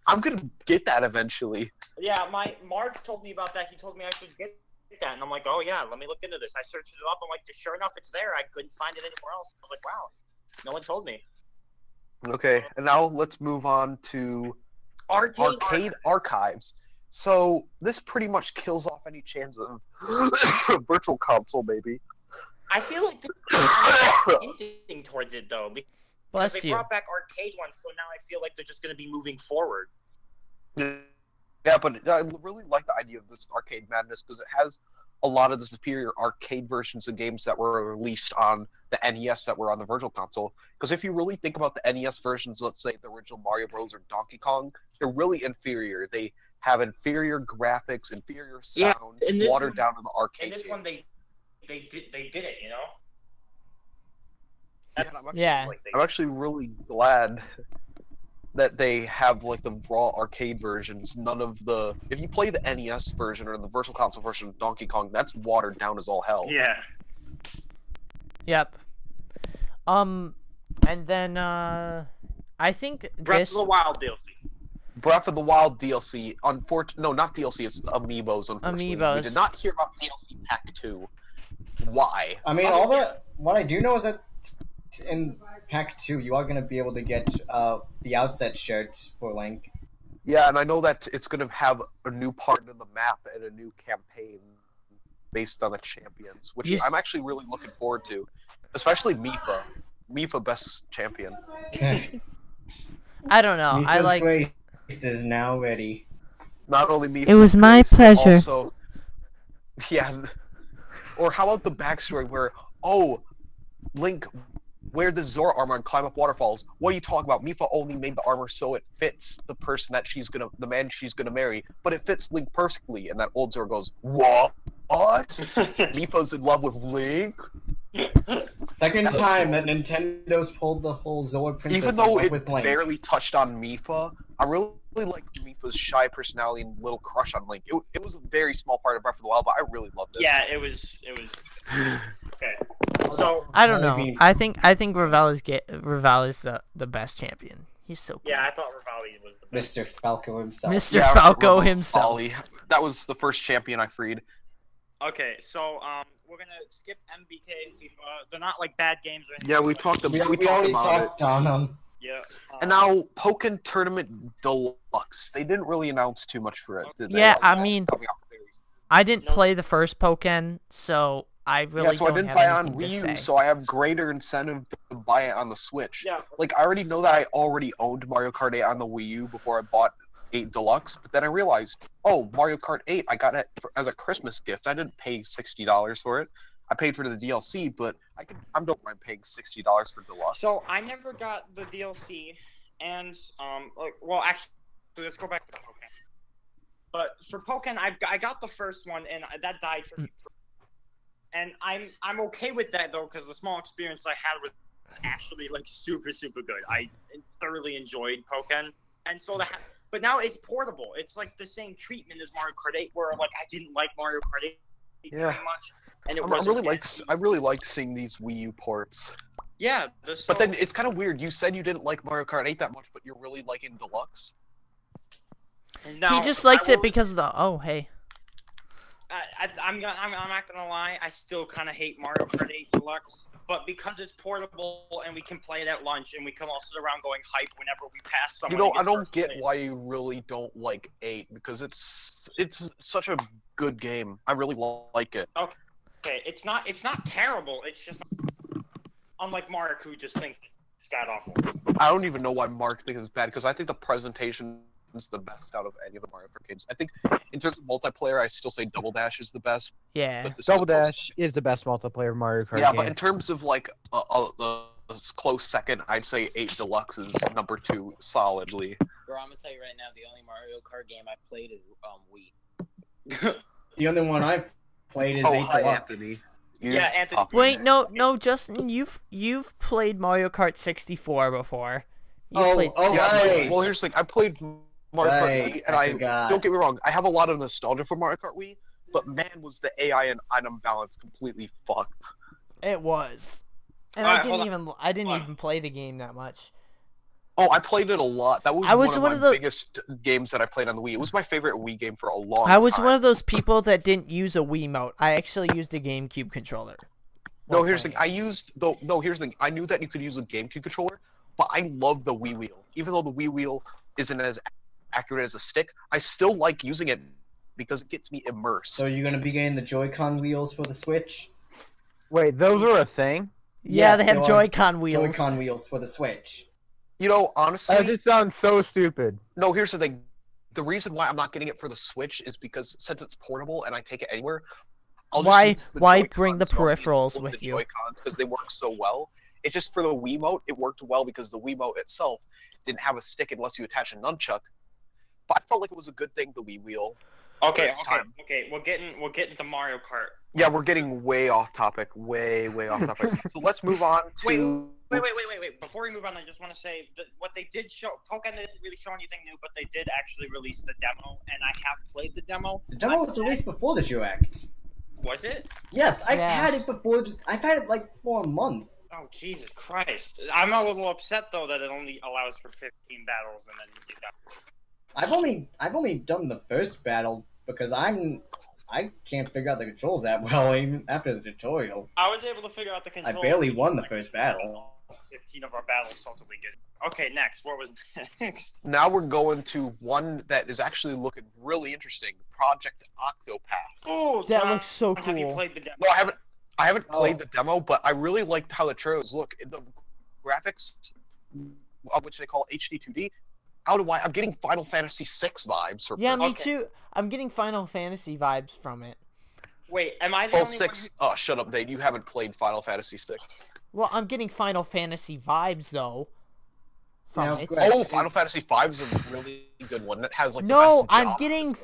I'm gonna get that eventually. Yeah, my Mark told me about that. He told me I should get that, and I'm like, oh yeah, let me look into this. I searched it up. I'm like, sure enough, it's there. I couldn't find it anywhere else. I was like, wow, no one told me. Okay, and now let's move on to Arcade Archives. So this pretty much kills off any chance of virtual console, maybe. I feel like they're hinting towards it though, because Bless they you. brought back arcade ones, so now I feel like they're just going to be moving forward. Yeah, but I really like the idea of this Arcade Madness because it has a lot of the superior arcade versions of games that were released on the NES that were on the Virtual Console. Because if you really think about the NES versions, let's say the original Mario Bros. Or Donkey Kong, they're really inferior. They have inferior graphics, inferior sound, in this watered one- down to the arcade. And this games. one, they did it, you know. Yeah. I'm actually really glad that they have like the raw arcade versions. None of the if you play the NES version or the Virtual Console version of Donkey Kong, that's watered down as all hell. Yeah. Yep. And then I think Breath this of the Wild DLC. Breath of the Wild DLC, no, not DLC, it's Amiibos, unfortunately. Amiibos. We did not hear about DLC Pack 2. Why? I mean, what I do know is that in Pack 2, you are going to be able to get the outset shirt for Link. Yeah, and I know that it's going to have a new part of the map and a new campaign based on the champions, which You- I'm actually really looking forward to. Especially Mifa. Mifa best champion. I don't know. I Mipha's like Grace is now ready. Not only Mifa. It was my but pleasure. Also, yeah. Or how about the backstory where, oh, Link, wear the Zora armor and climb up waterfalls. What are you talking about? Mifa only made the armor so it fits the person that the man she's gonna marry, but it fits Link perfectly. And that old Zora goes, what? Mifa's in love with Link? Second time that Nintendo's pulled the whole Zoa princess Even though up it with Link. barely touched on Mifa, I really like Mifa's shy personality and little crush on Link. It was a very small part of Breath of the Wild, but I really loved it. Yeah, it was. Okay. So I don't know. Maybe- I think Ravel is the best champion. He's so cool. yeah, I thought Rivali was the best. Mr. Falco himself. Mr. Yeah, Falco Rivali. himself. That was the first champion I freed. Okay, so we're gonna skip MBK and FIFA. They're not like bad games or anything. Yeah, we but- talked We, about we already about talked on them. Yeah. And now Pokken Tournament Deluxe. They didn't really announce too much for it, did they? Yeah, I It's mean, coming out very soon. I didn't No. play the first Pokken, so I really Yeah, so I don't didn't have buy it on anything to Wii say. U, so I have greater incentive to buy it on the Switch. Yeah. Like, I already know that I already owned Mario Kart 8 on the Wii U before I bought 8 Deluxe, but then I realized, oh, Mario Kart 8, I got it as a Christmas gift. I didn't pay $60 for it. I paid for the DLC, but I don't mind paying $60 for Deluxe. So I never got the DLC, and well, actually, let's go back to Pokken. But for Pokken, I got the first one, and that died for me. And I'm okay with that though, because the small experience I had was actually like super good. I thoroughly enjoyed Pokken, and so But now it's portable. It's like the same treatment as Mario Kart 8, where like I didn't like Mario Kart 8 very much, and I really like seeing these Wii U ports. Yeah, but then it's kind of weird. You said you didn't like Mario Kart 8 that much, but you're really liking Deluxe. No, he just likes it because of the hey. I'm not gonna lie. I still kind of hate Mario Kart 8 Deluxe, but because it's portable and we can play it at lunch and we can all sit around going hype whenever we pass someone. You know, I don't get why you really don't like 8 because it's such a good game. I really like it. Okay, it's not terrible. It's just unlike Mark, who just thinks it's god awful. I don't even know why Mark thinks it's bad because I think the presentation is the best out of any of the Mario Kart games. I think in terms of multiplayer, I still say Double Dash is the best. Yeah, Double Dash is the best multiplayer Mario Kart game. But in terms of like a close second, I'd say 8 Deluxe is number 2 solidly. Bro, I'm gonna tell you right now, the only Mario Kart game I've played is Wii. The only one I've played is 8 Deluxe. Anthony. Yeah, Anthony. Wait, no, Justin, you've played Mario Kart 64 before. Right. Well, here's the thing. I played Mario Kart Wii, and I don't get me wrong, I have a lot of nostalgia for Mario Kart Wii, but man, was the AI and item balance completely fucked. It was, and I didn't even play the game that much. Oh, I played it a lot. That was one of my biggest games that I played on the Wii. It was my favorite Wii game for a long time. I was one of those people that didn't use a Wiimote. I actually used a GameCube controller. No, here's the thing. Here's the thing. I knew that you could use a GameCube controller, but I love the Wii wheel. Even though the Wii wheel isn't as accurate as a stick, I still like using it because it gets me immersed. So you're gonna be getting the Joy-Con wheels for the Switch? Wait, those are a thing? Yeah, they have Joy-Con wheels. Joy-Con wheels for the Switch. You know, honestly... That just sounds so stupid. No, here's the thing. The reason why I'm not getting it for the Switch is because since it's portable and I take it anywhere, why bring the peripherals with you? Joy-Cons because they work so well. It's just for the Wiimote, it worked well because the Wiimote itself didn't have a stick unless you attach a nunchuck. But I felt like it was a good thing, the Wii wheel. Okay. We're getting to Mario Kart. Yeah, we're getting way off topic. Way off topic. So let's move on to... Wait. Before we move on, I just want to say that what they did show, Pokken didn't really show anything new, but they did actually release the demo, and I have played the demo. The demo was released before the Direct. Was it? Yes, I've had it before. I've had it like for a month. Oh, Jesus Christ. I'm a little upset, though, that it only allows for 15 battles, and then you got... I've only done the first battle, because I can't figure out the controls that well, even after the tutorial. I was able to figure out the controls. I barely won the first battle. 15 of our battles, so totally good. Okay, next. What was next? Now we're going to one that is actually looking really interesting. Project Octopath. Oh, that looks so cool. Have you played the demo? No, I haven't played the demo, but I really liked how the trailers look. The graphics, which they call HD 2D, I'm getting Final Fantasy VI vibes. Yeah, me too. I'm getting Final Fantasy vibes from it. Wait, am I the only one? Oh, shut up, Dave. You haven't played Final Fantasy VI. Well, I'm getting Final Fantasy vibes, though. From it. Oh, Final Fantasy V is a really good one. It has, like, No, I'm getting,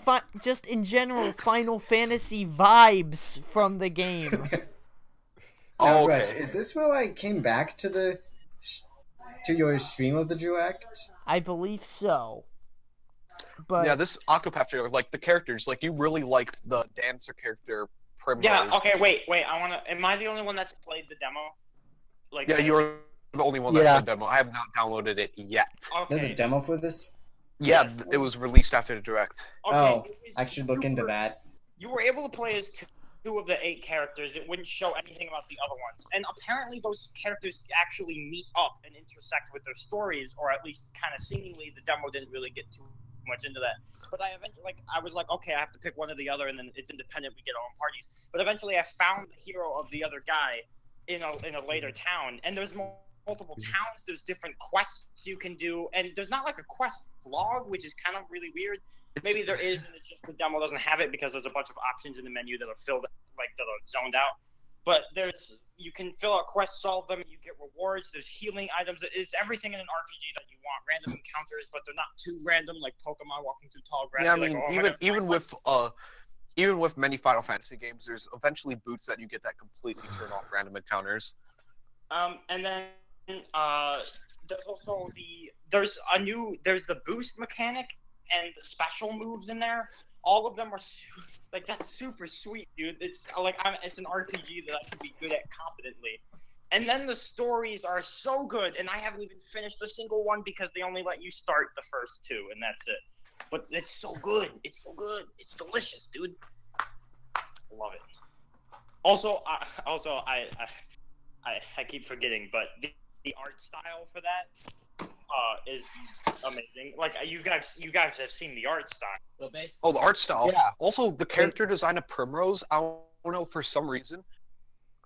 just in general, Final Fantasy vibes from the game. Now, okay. Is this where I came back to your stream of the Direct? I believe so. But yeah, this Octopath trailer, like the characters, like you really liked the dancer character Primrose. Yeah. Okay. Wait. Am I the only one that's played the demo? Like. Yeah, you're the only one that played the demo. I have not downloaded it yet. Okay. There's a demo for this. Yeah, yes, it was released after the Direct. Okay, I should look into that. You were able to play as two of the 8 characters. It wouldn't show anything about the other ones, and apparently those characters actually meet up and intersect with their stories, or at least kind of seemingly. The demo didn't really get too much into that, but I eventually I was like, okay, I have to pick one or the other, and then it's independent. We get our own parties. But eventually, I found the hero of the other guy in a later town, and there's multiple towns. There's different quests you can do, and there's not like a quest log, which is kind of really weird. Maybe there is, and it's just the demo doesn't have it because there's a bunch of options in the menu that are filled, like that are zoned out. But you can fill out quests, solve them, you get rewards. There's healing items. It's everything in an RPG that you want. Random encounters, but they're not too random, like Pokemon walking through tall grass. Yeah, I mean, even with many Final Fantasy games, there's eventually boots that you get that completely turn off random encounters. And then there's also there's the boost mechanic and the special moves in there, all of them are like that's super sweet, dude. It's like it's an RPG that I can be good at competently. And then the stories are so good, and I haven't even finished a single one because they only let you start the first 2, and that's it. But it's so good. It's so good. It's delicious, dude. Love it. Also, I keep forgetting, but the art style for that is amazing. Like you guys have seen the art style. So basically, Oh, the art style. Yeah. Also, the character design of Primrose. I don't know, for some reason,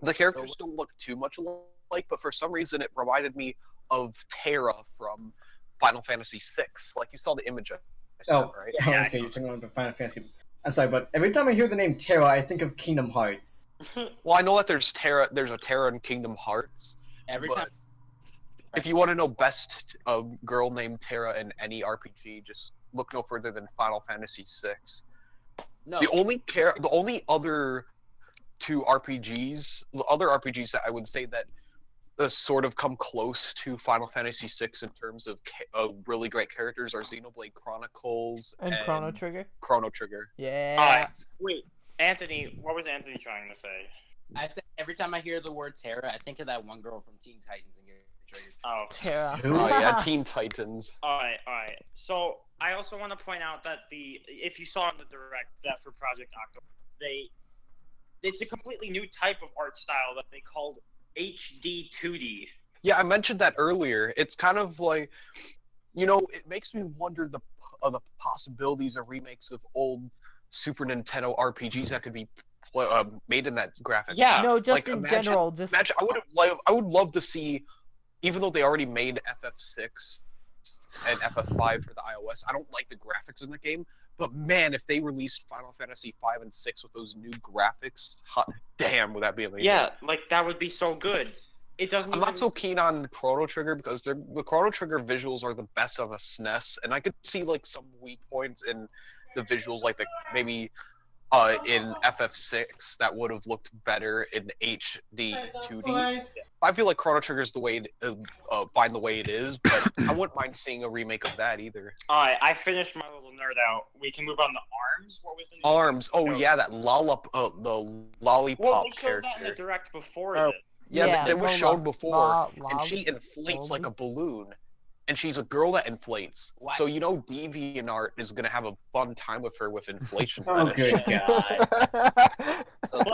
the characters don't look too much alike, but for some reason, it reminded me of Terra from Final Fantasy VI. Like you saw the image of it, right? Oh, okay, you're talking about Final Fantasy. I'm sorry, but every time I hear the name Terra, I think of Kingdom Hearts. Well, I know that there's Terra. There's a Terra in Kingdom Hearts. every but time. If you want to know best girl named Terra in any RPG, just look no further than Final Fantasy VI. No, The only other two RPGs, the other RPGs that I would say that sort of come close to Final Fantasy VI in terms of really great characters are Xenoblade Chronicles And Chrono Trigger. Chrono Trigger. Yeah. Wait, Anthony, what was Anthony trying to say? I said every time I hear the word Terra, I think of that one girl from Teen Titans and get triggered. Oh. Terra. Oh yeah, Teen Titans. Alright. So I also want to point out that if you saw in the direct that for Project Octopus, it's a completely new type of art style that they called HD 2D. Yeah, I mentioned that earlier. It's kind of like, it makes me wonder the possibilities of remakes of old Super Nintendo RPGs that could be made in that graphics. Yeah. No, just Like, in imagine- general. Just Imagine, I would love to see, even though they already made FF6 and FF5 for the iOS, I don't like the graphics in the game. But man, if they released Final Fantasy 5 and 6 with those new graphics, hot damn, would that be amazing? Yeah, like that would be so good. It doesn't. I'm not so keen on Chrono Trigger because the Chrono Trigger visuals are the best of the SNES, and I could see like some weak points in the visuals, like maybe in FF6 that would have looked better in HD 2D. I feel like Chrono Trigger is the way fine the way it is, but I wouldn't mind seeing a remake of that either. Alright, I finished my little nerd out. We can move on to ARMS. What was the new Arms. Oh No. yeah, that the lollipop Well, they showed character. that in the direct before Oh. this. Yeah, it was Lola- shown before, and she Lolly- inflates like a balloon. And she's a girl that inflates. What? So DeviantArt is gonna have a fun time with her with inflation. Oh, fetish. good God. But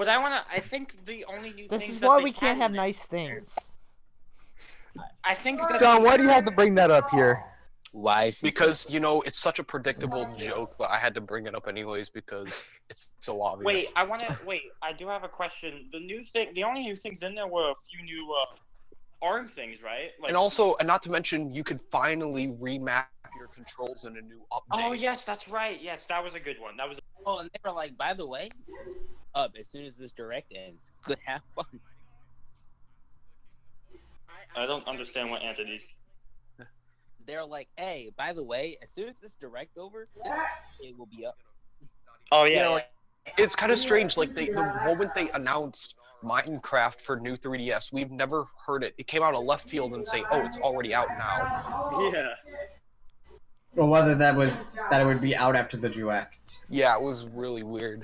what I think the only new this things is that why they we can't had have in nice things. I think that John, why do you have to bring that up here? Why? Is she Because it's such a predictable joke, but I had to bring it up anyways because it's so obvious. Wait, I do have a question. The only new things in there were a few new ARM things, right? Like, And also, and not to mention, you could finally remap your controls in a new update. oh yes, that's right. Yes, that was a good one. That was. Oh, and they were like, by the way, as soon as this direct ends, good have fun. I don't understand what Anthony's. They're like, hey, by the way, as soon as this direct over, it will be up. Oh yeah. Yeah, like, it's kind of strange. Like the moment they announced Minecraft for new 3DS, we've never heard it. It came out of left field and say, "Oh, it's already out now." yeah. Or whether that it would be out after the direct. Yeah, it was really weird.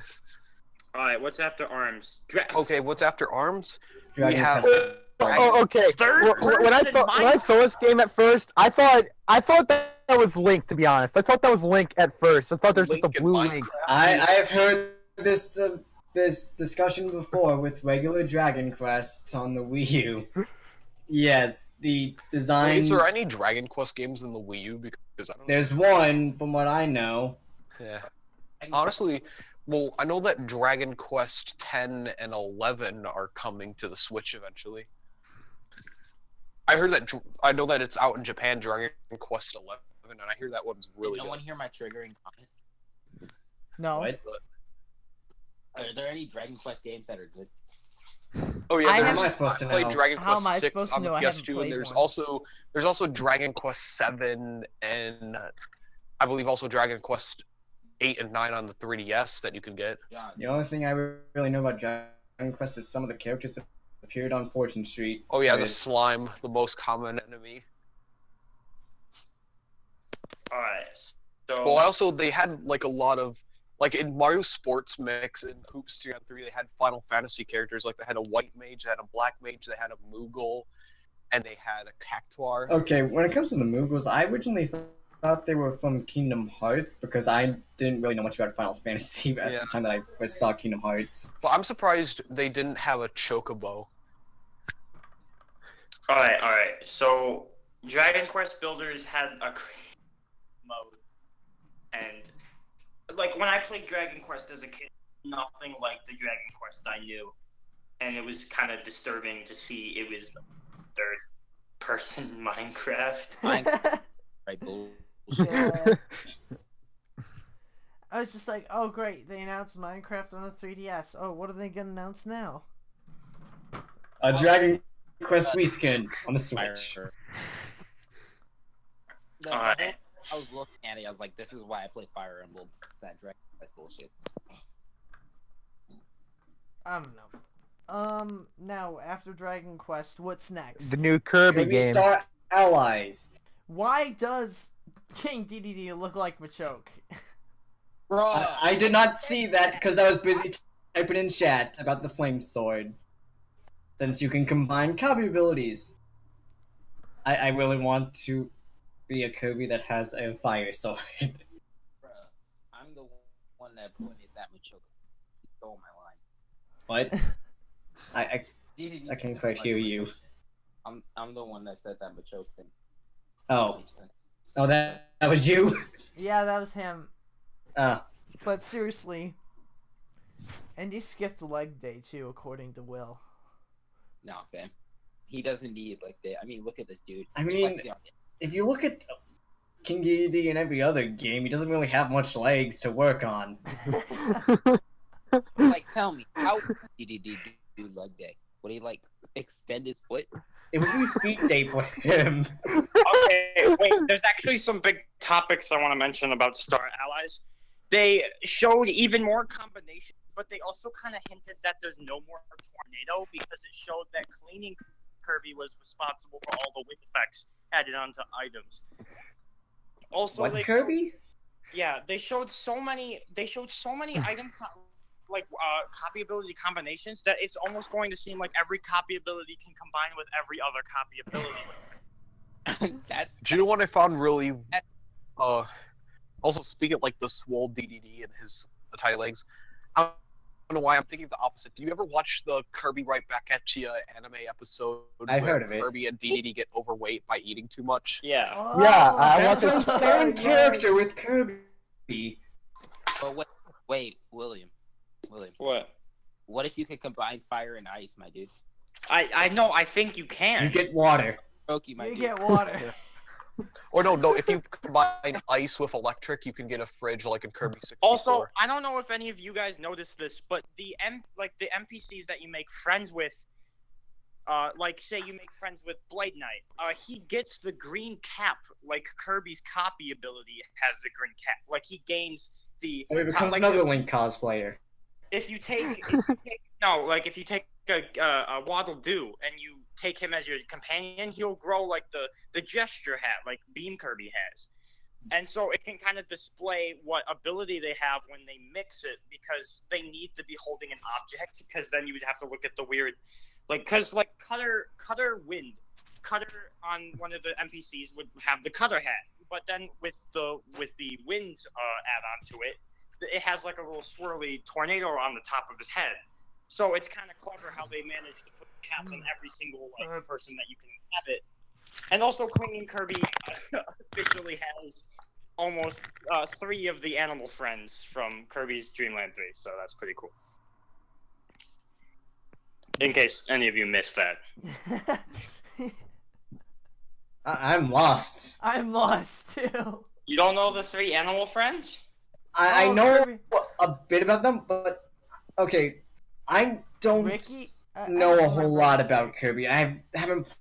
All right, what's after ARMS? Okay, what's after ARMS? Dragon have- Quest. Oh, okay. Third When I person saw this game at first, I thought that was Link. To be honest, I thought that was Link at first. I thought there was just a Link and blue Minecraft. Link. I have heard this discussion before with regular Dragon Quest on the Wii U. Yes, the design. Is there any Dragon Quest games in the Wii U? Because I don't. There's one, from what I know. Yeah. Honestly, well, I know that Dragon Quest 10 and 11 are coming to the Switch eventually. I know that it's out in Japan, Dragon Quest 11, and I hear that one's really no good. one hear my triggering comment? No. What? Are there any Dragon Quest games that are good? Oh yeah, I there's- haven't- How am I supposed to I played know? Dragon How am I Quest 6 supposed to on the know? I haven't PS2, played and there's one. also Dragon Quest 7 and I believe also Dragon Quest 8 and 9 on the 3DS that you can get. John, The only thing I really know about Dragon Quest is some of the characters that appeared on Fortune Street. Oh yeah, the Right. slime, the most common enemy. Alright, so Well, also they had like a lot of like in Mario Sports Mix and Hoops 3-on-3, they had Final Fantasy characters. Like they had a white mage, they had a black mage, they had a Moogle, and they had a Cactuar. Okay, when it comes to the Moogles, I originally thought they were from Kingdom Hearts because I didn't really know much about Final Fantasy at the time that I first saw Kingdom Hearts. But I'm surprised they didn't have a Chocobo. alright. So Dragon Quest Builders had a creative mode, and like when I played Dragon Quest as a kid, nothing like the Dragon Quest I knew, and it was kind of disturbing to see it was third-person Minecraft. Right, bullshit. Yeah. I was just like, oh great, they announced Minecraft on a 3DS. Oh, what are they gonna announce now? A Dragon Quest reskin on the Switch. Alright. I was looking at it. I was like, "This is why I play Fire Emblem." That Dragon Quest bullshit. I don't know. Now after Dragon Quest, what's next? The new Kirby Kirby game. Star Allies. Why does King DDD look like Machoke? Bruh. I did not see that because I was busy typing in chat about the Flame Sword. Since you can combine copy abilities. I really want to be a Kirby that has a fire sword. Bruh, I'm the one that pointed that Machoke. Stole my line. What? I can't quite hear you. I'm the one that said that Machoke thing. Oh, that was you. Yeah, that was him. Ah. But seriously, and he skipped leg day too, according to Will. No, fam. He doesn't need like that. I mean, look at this dude. I He's mean, flexing on it. if you look at King Dedede in every other game, he doesn't really have much legs to work on. Like, tell me, how did he do leg day? Would he like extend his foot? It would be feet day for him. Okay, wait, there's actually some big topics I want to mention about Star Allies. They showed even more combinations, but they also kind of hinted that there's no more tornado because it showed that cleaning Kirby was responsible for all the wind effects added onto items. Also, What, they Kirby? yeah, they showed so many item copy ability combinations that it's almost going to seem like every copy ability can combine with every other copy ability. That's Do you know what I found really also speaking of like the swole DDD and his tiny legs, I don't know why I'm thinking the opposite. Do you ever watch the Kirby Right Back at Ya anime episode I've where heard of it. Kirby and DDD get overweight by eating too much? Yeah. Oh, Yeah, I That's want the to. same character with Kirby. but wait, William. What? What if you could combine fire and ice, my dude? I know. I think you can. You get water. Okie, my You dude. get water. Or no, if you combine ice with electric, you can get a fridge like in Kirby 64. Also, I don't know if any of you guys noticed this, but the NPCs that you make friends with, like say you make friends with Blade Knight, he gets the green cap, like Kirby's copy ability has the green cap. Like he gains the. So he becomes like, another Link cosplayer. If you take a Waddle Doo and you take him as your companion, he'll grow like the gesture hat, like Beam Kirby has. And so it can kind of display what ability they have when they mix it, because they need to be holding an object, because then you would have to look at the weird, like, because like Cutter on one of the NPCs would have the Cutter hat, but then with the wind add-on to it, it has like a little swirly tornado on the top of his head. So it's kind of clever how they managed to put caps on every single like person that you can have it. And also, Clinging Kirby officially has almost 3 of the animal friends from Kirby's Dream Land 3, so that's pretty cool. In case any of you missed that. I'm lost. I'm lost too. You don't know the 3 animal friends? I Oh, know Kirby. a bit about them, but okay, I don't Ricky? I know don't a whole remember lot anything. about Kirby. I haven't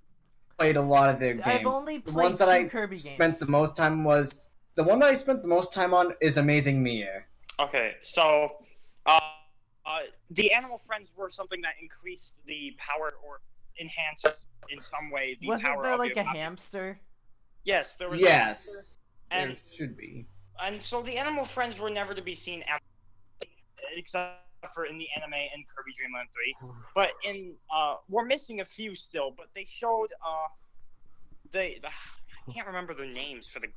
played a lot of their games. I've only The played ones that 2 I Kirby spent games. the most time was the one that I spent the most time on is Amazing Mia. Okay, so the animal friends were something that increased the power or enhanced in some way the Wasn't power there of like your a copy. hamster? Yes, there was. Yes. And It should be. And so the animal friends were never to be seen except for in the anime in Kirby Dream Land 3. But in we're missing a few still, but they showed I can't remember their names for the,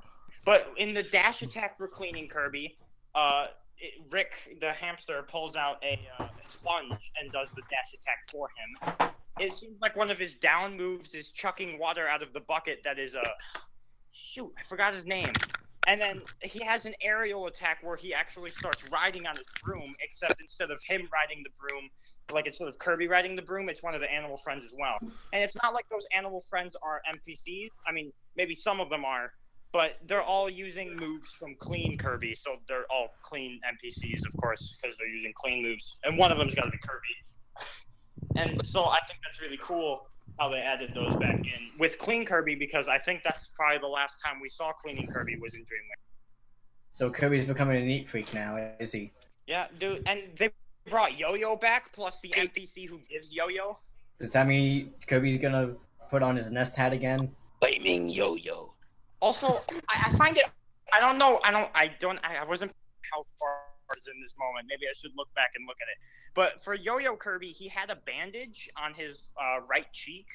but in the dash attack for cleaning Kirby, Rick the hamster pulls out a sponge and does the dash attack for him. It seems like one of his down moves is chucking water out of the bucket that is shoot, I forgot his name. And then he has an aerial attack where he actually starts riding on his broom, except instead of him riding the broom, like instead of Kirby riding the broom, it's one of the animal friends as well. And it's not like those animal friends are NPCs. I mean, maybe some of them are, but they're all using moves from Clean Kirby, so they're all clean NPCs, of course, because they're using clean moves. And one of them's got to be Kirby. And so I think that's really cool how they added those back in with Clean Kirby, because I think that's probably the last time we saw Cleaning Kirby was in Dreamland. So Kirby's becoming a neat freak now, is he? Yeah, dude, and they brought Yo-Yo back, plus the NPC who gives Yo-Yo. Does that mean Kirby's gonna put on his nest hat again? Blaming Yo-Yo. Also, I find it. I don't know. I wasn't health bars in this moment. Maybe I should look back and look at it. But for Yo-Yo Kirby, he had a bandage on his right cheek,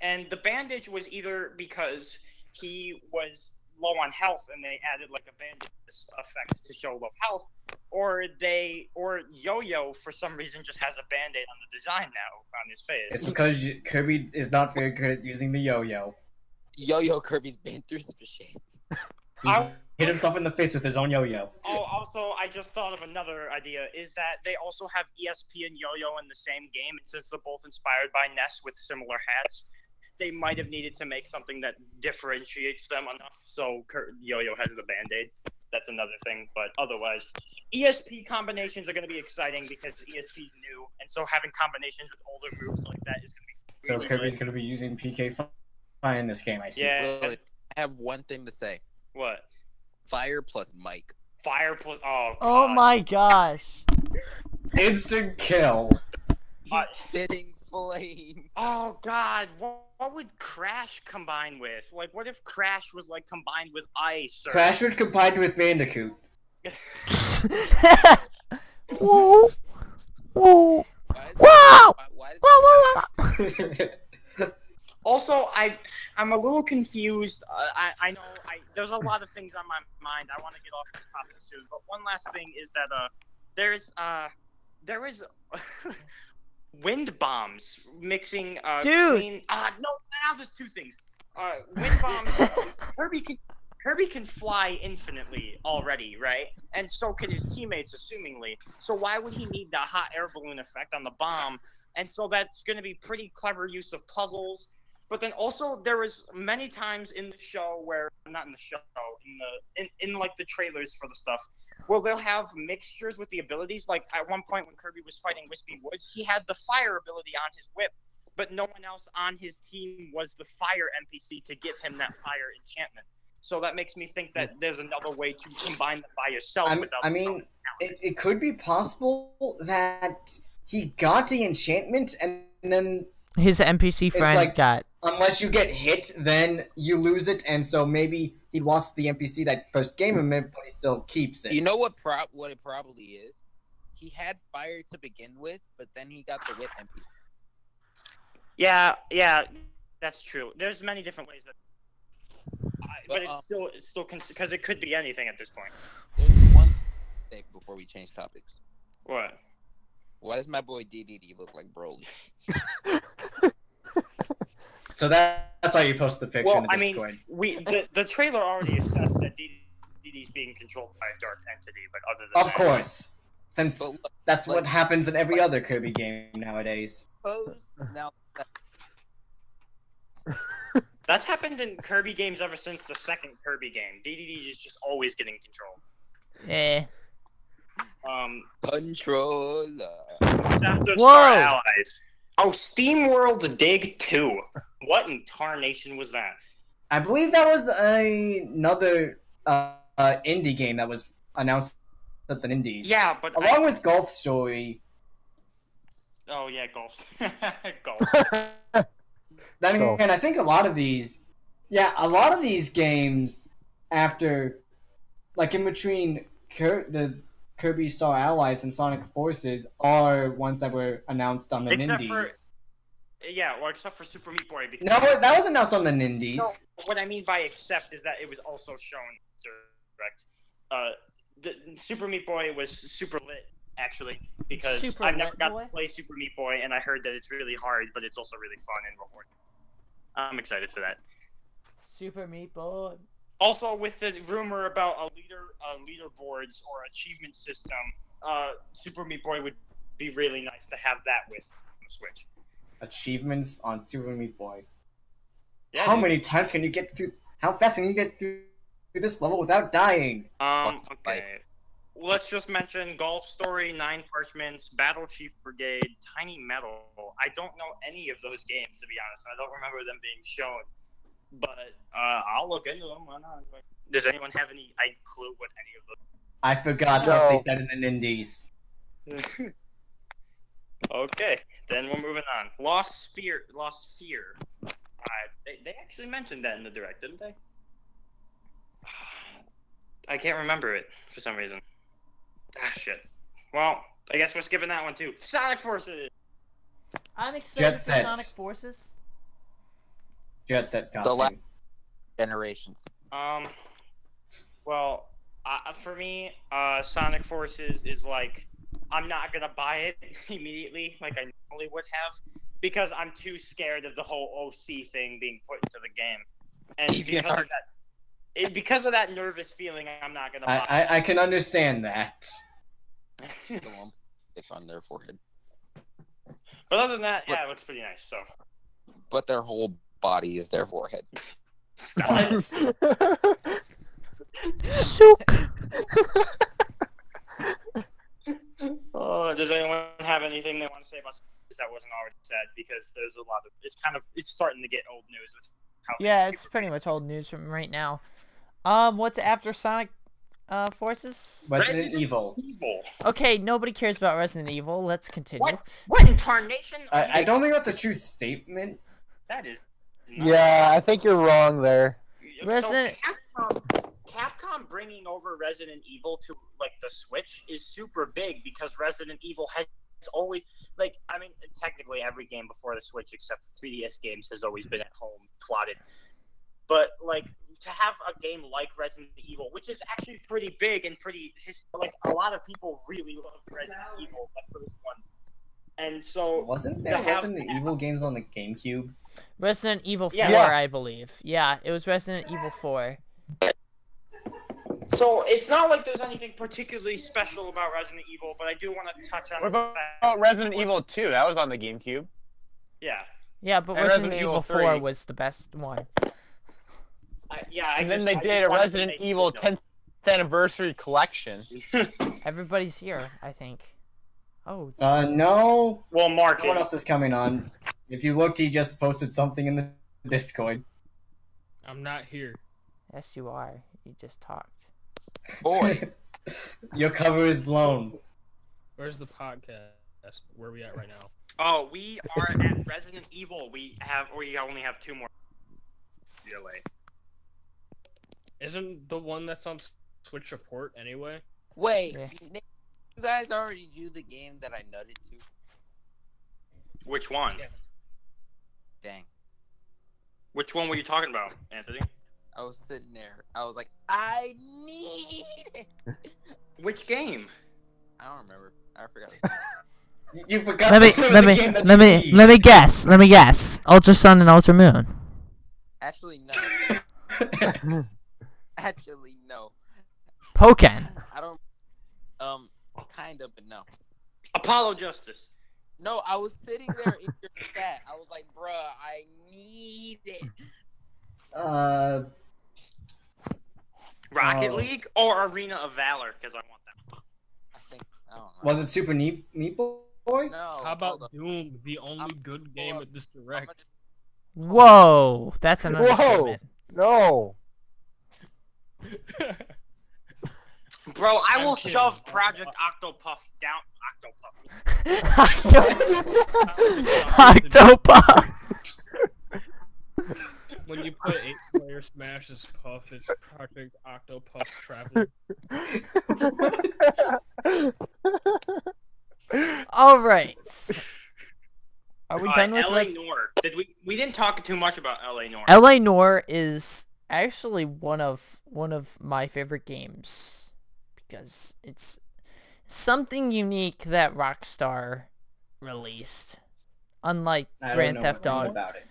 and the bandage was either because he was low on health and they added like a bandage effect to show low health, or Yo-Yo for some reason just has a band-aid on the design now on his face. It's because Kirby is not very good at using the yo-yo. Yo-Yo Kirby's been through some shit. He hit himself in the face with his own yo-yo. Oh, also, I just thought of another idea, is that they also have ESP and Yo-Yo in the same game, and since they're both inspired by Ness with similar hats, they might have needed to make something that differentiates them enough, so Yo-Yo has the Band-Aid. That's another thing, but otherwise, ESP combinations are going to be exciting because ESP is new, and so having combinations with older moves like that is going to be So really Kirby's good. going to be using PK Fire in this game, I see. Yeah. Well, I have one thing to say. What? Fire plus Mike. Fire plus... Oh, Oh God. my gosh. Instant kill. Spitting flame. Oh God, what would Crash combine with? Like, what if Crash was like combined with ice? Or... Crash would combine with Bandicoot. Whoa. Whoa. Why is Wow! why is Whoa, whoa, whoa. Also, I'm a little confused. I know there's a lot of things on my mind. I want to get off this topic soon, but one last thing is that there is wind bombs mixing Dude. clean. No, now there's two things. Wind bombs. Kirby can fly infinitely already, right? And so can his teammates, assumingly. So why would he need the hot air balloon effect on the bomb? And so that's going to be pretty clever use of puzzles. But then also there was many times in the show where, not in the show, in like the trailers for the stuff, where they'll have mixtures with the abilities. Like at one point when Kirby was fighting Wispy Woods, he had the fire ability on his whip, but no one else on his team was the fire NPC to give him that fire enchantment. So that makes me think that there's another way to combine them by yourself. I mean, it could be possible that he got the enchantment and then His NPC friend like- got... unless you get hit, then you lose it, and so maybe he lost the NPC that first gave him it, but he still keeps it. You know what it probably is? He had fire to begin with, but then he got the whip MP. Yeah, that's true. There's many different ways that, but it's still because it could be anything at this point. There's one thing before we change topics. What? Why does my boy DDD look like Broly? So that's why you posted the picture Well, in the I mean, Discord. the trailer already assessed that DDD's being controlled by a dark entity, but other than Of that, course, since But look, that's what happens in every other Kirby game nowadays. suppose now that's happened in Kirby games ever since the second Kirby game. DDD is just always getting controlled. Eh. controller. It's after Whoa. Star Allies. Oh, Steam World Dig 2. What in tarnation was that? I believe that was another indie game that was announced at the Indies. Yeah, but Along with Golf Story. oh yeah, golf. Golf. Then again, I think a lot of these games after, like in between the Kirby Star Allies and Sonic Forces are ones that were announced on the Except for- Nindies. Yeah, well, except for Super Meat Boy. Because No, that was announced on the Nindies. No, what I mean by except is that it was also shown direct. The Super Meat Boy was super lit, actually, because Super I've never Lit got Boy? to play Super Meat Boy, and I heard that it's really hard, but it's also really fun and rewarding. I'm excited for that. Super Meat Boy. Also, with the rumor about leaderboards or achievement system, Super Meat Boy would be really nice to have that with the Switch. Achievements on Super Meat Boy. Yeah, How dude. many times can you get through? How fast can you get through this level without dying? Okay. Let's just mention Golf Story, Nine Parchments, Battle Chief Brigade, Tiny Metal. I don't know any of those games, to be honest. I don't remember them being shown. But I'll look into them. Why not? Does anyone have any clue what any of I forgot what they said in the Nindies. them? Okay, then we're moving on. Lost Sphere. They actually mentioned that in the direct, didn't they? I can't remember it for some reason. Ah, shit. Well, I guess we're skipping that one too. Sonic Forces. I'm excited Jet for Set. Sonic Forces. Jet Set The costume. Generations. Well, for me, Sonic Forces is like, I'm not gonna buy it immediately like I normally would have, because I'm too scared of the whole OC thing being put into the game, and because of that nervous feeling, I'm not gonna buy it. I can understand that. The one stick on their forehead. But other than that, yeah, it looks pretty nice. So But their whole body is their forehead. stop. Sook. Does anyone have anything they want to say about this that wasn't already said? Because there's a lot of it's starting to get old news. With how Yeah, things it's keep pretty much releasing. old news from right now. What's after Sonic Forces? Resident Evil. Evil. Okay, nobody cares about Resident Evil. Let's continue. What in tarnation? I don't think that's a true statement. That is. Yeah, I think you're wrong there. Resident- So Capcom bringing over Resident Evil to like the Switch is super big because Resident Evil has always technically every game before the Switch except for 3DS games has always been at home plotted. But like to have a game like Resident Evil, which is actually pretty big and pretty a lot of people really loved Resident Evil, the first one. And so Wasn't there to have- Resident Evil games on the GameCube? Resident Evil 4, Yeah. I believe. Yeah, it was Resident Evil 4. So it's not like there's anything particularly special about Resident Evil, but I do want to touch on What the about fact. Resident Evil 2? That was on the GameCube. Yeah, Yeah, but And Resident Resident Evil Evil 4 3. was the best one. And then they did a Resident Evil 10th anniversary collection. Everybody's here, I think. Oh, No. Well, Mark, No one else is coming on. If you looked, he just posted something in the Discord. I'm not here. yes, you are. You just talked. Boy, Your cover is blown. Where's the podcast? Where are we at right now? Oh, we are at Resident Evil. We only have 2 more. DLA. Isn't the one that's on Switch Report anyway? wait. Yeah. You guys already do the game that I nutted to? Which one? Yeah. Dang. Which one were you talking about, Anthony? I was sitting there. I was like, I need it. Which game? I don't remember. I forgot. You forgot Let me the let me game that let you me need. let me guess. Let me guess. Ultra Sun and Ultra Moon. Actually, no. Actually, no. Pokken. I don't. Kind of, but no. Apollo Justice. No, I was sitting there in your chat. I was like, bruh, I need it. Rocket Oh. League or Arena of Valor? Because I want that. I think, I don't know. Was it Super Meat Boy? No. How hold about up. Doom, the only I'm- good game hold at this I'm direct? gonna just- Whoa, that's an Whoa. understatement. No. Bro, I I'm will kidding. shove Project Octopuff down. Octopuff. When you put 8 players Super Smash is Puff. It's Project Octopuff Traveler. All right. Are we done with LA this? Noir. We didn't talk too much about LA Noir. LA Noir is actually one of my favorite games because it's something unique that Rockstar released, unlike Grand Theft Auto. About it.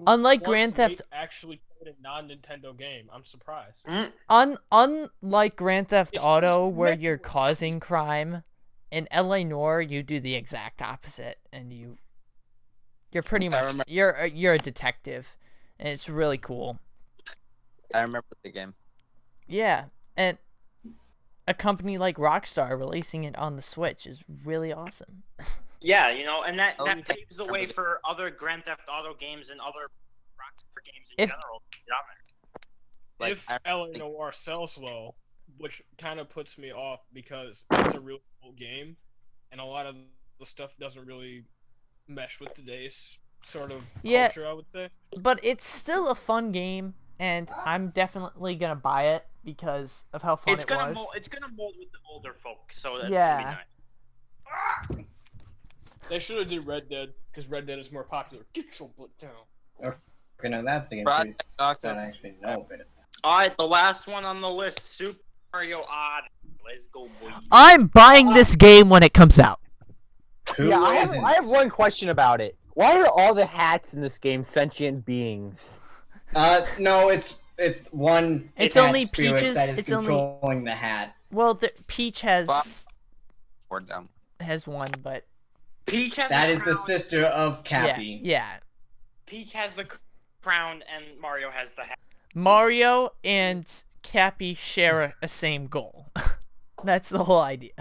Unlike Once Grand Theft, they actually played a non-Nintendo game. I'm surprised. unlike Grand Theft It's Auto, just where Metro you're causing crime, in LA Noire you do the exact opposite, and you're pretty much you're a detective, and it's really cool. I remember the game. Yeah, and a company like Rockstar releasing it on the Switch is really awesome. Yeah, you know, and that Oh, that paves the way for other Grand Theft Auto games and other Rockstar games in If- general to get on there. Like, If I LA Noir sells well, which kind of puts me off because it's a real cool game, and a lot of the stuff doesn't really mesh with today's sort of Yeah. culture, I would say. But it's still a fun game, and I'm definitely gonna buy it because of how fun It's it gonna was. mold, it's gonna mold with the older folks, so that's Yeah. gonna be nice. They should have did Red Dead because Red Dead is more popular. Get your butt down. Okay, now that's the game Project that I Octopath. actually know a bit about. Alright, the last one on the list, Super Mario Odyssey. Let's go, boy. I'm buying this game when it comes out. Who Yeah, I isn't? have one question about it. Why are all the hats in this game sentient beings? No, it's one. It's it has only spirits Peaches- that is it's only- controlling the hat. Well, Peach has Board down. one, but Peach has That the is the crown, sister of Cappy. yeah. Peach has the crown, and Mario has the hat. Mario and Cappy share a same goal. That's the whole idea.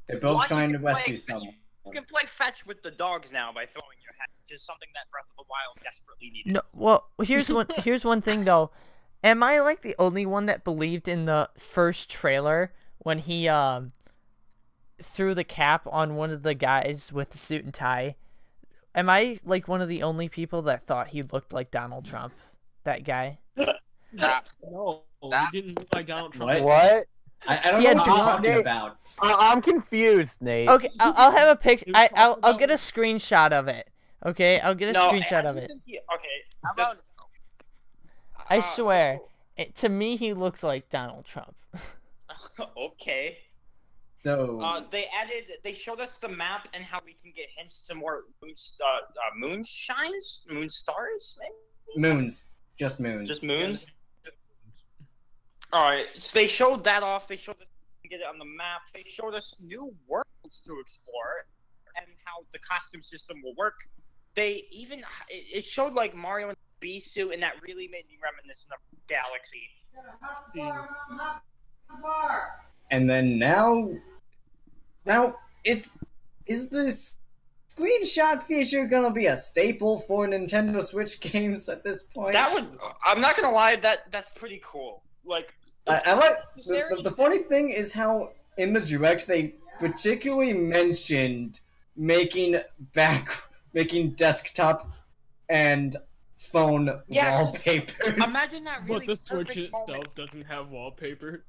They're both Why trying to you play- rescue someone. You can play fetch with the dogs now by throwing your hat, which is something that Breath of the Wild desperately needed. No, well, here's one thing though. Am I like the only one that believed in the first trailer when he threw the cap on one of the guys with the suit and tie? Am I like one of the only people that thought he looked like Donald Trump? That guy? No, That- you didn't look like Donald Trump. What? What? I don't Yeah, know what you're dude. talking about. I'm confused, Nate. Okay, I'll have a picture. You I'll talking get a about- screenshot of it. Okay, I'll get a screenshot of it. Okay. How about I swear, to me he looks like Donald Trump. Okay. So They showed us the map and how we can get hints to more moonshines, moonstars, maybe? moons, just moons. Just moons. All right. So they showed that off. They showed us to get it on the map. They showed us new worlds to explore and how the costume system will work. They even it showed like Mario in a bee suit, and that really made me reminiscent of Galaxy. And then now is this screenshot feature gonna be a staple for Nintendo Switch games at this point? That would. I'm not gonna lie. That's pretty cool. Like. I like the funny thing is how in the direct they particularly mentioned making desktop and phone Yeah, wallpapers. Imagine that really But the Switch perfect itself moment. doesn't have wallpaper.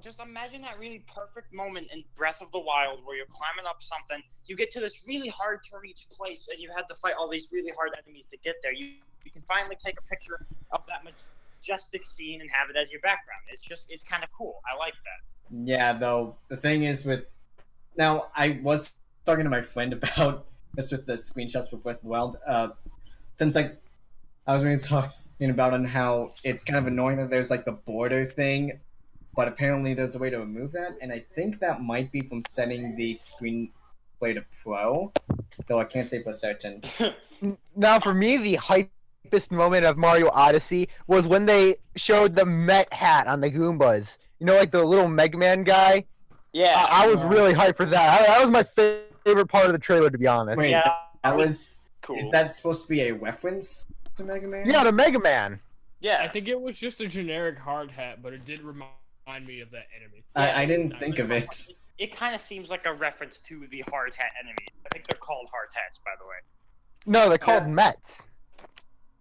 Just imagine that really perfect moment in Breath of the Wild where you're climbing up something, you get to this really hard to reach place, and you had to fight all these really hard enemies to get there. You can finally take a picture of that majestic scene and have it as your background. It's kind of cool. I like that. Yeah, though the thing is now I was talking to my friend about this with the screenshots for Breath of the Wild. Since I was really talking about on how it's kind of annoying that there's like the border thing, but apparently there's a way to remove that, and I think that might be from setting the screenplay to Pro, though I can't say for certain. Now, for me, the hypest moment of Mario Odyssey was when they showed the Met hat on the Goombas. You know, like the little Mega Man guy? Yeah. I was really hyped for that. That was my favorite part of the trailer, to be honest. Wait, Yeah, that was cool. Is that supposed to be a reference to Mega Man? Yeah, the Mega Man. Yeah. I think it was just a generic hard hat, but it did remind me of that enemy. I didn't think of it. It kind of seems like a reference to the hard hat enemy. I think they're called hard hats, by the way. No, they're called Mets.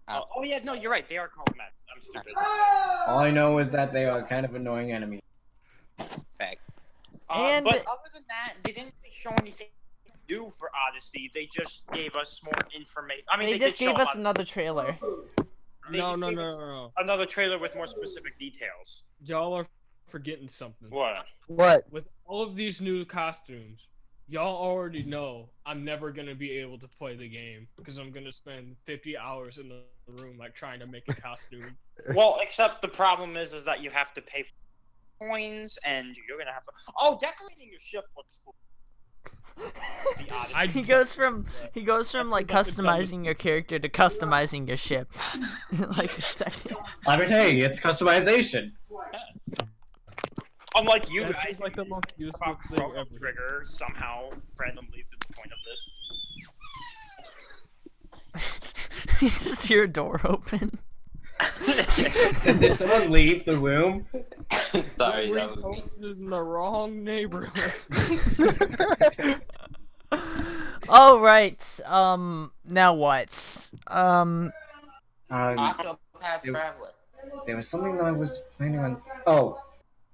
Oh yeah, no, you're right. They are called Met. I'm stupid. All I know is that they are kind of annoying enemies. Fact. And- But other than that, they didn't really show anything new for Odyssey. They just gave us more information. I mean, They just did show gave us Odyssey. another trailer. They No, just no, gave no, us no. Another trailer with more specific details. Y'all are forgetting something. What? What? With all of these new costumes, y'all already know I'm never gonna be able to play the game because I'm gonna spend 50 hours in the room like trying to make a costume. Well, except the problem is that you have to pay for coins, and you're gonna have to. Oh, decorating your ship looks cool. The Odyssey. He goes from like customizing your character to customizing your ship. in like a second. I mean, hey, it's customization. Unlike you That guys, seems like the most about useless thing Chrono ever. Trigger somehow randomly to the point of this. You just hear a door open. Did someone leave the room? Sorry, We that was me. posted in the wrong neighborhood. All right. Now what? Octopath Traveler. There was something that I was planning on. Oh,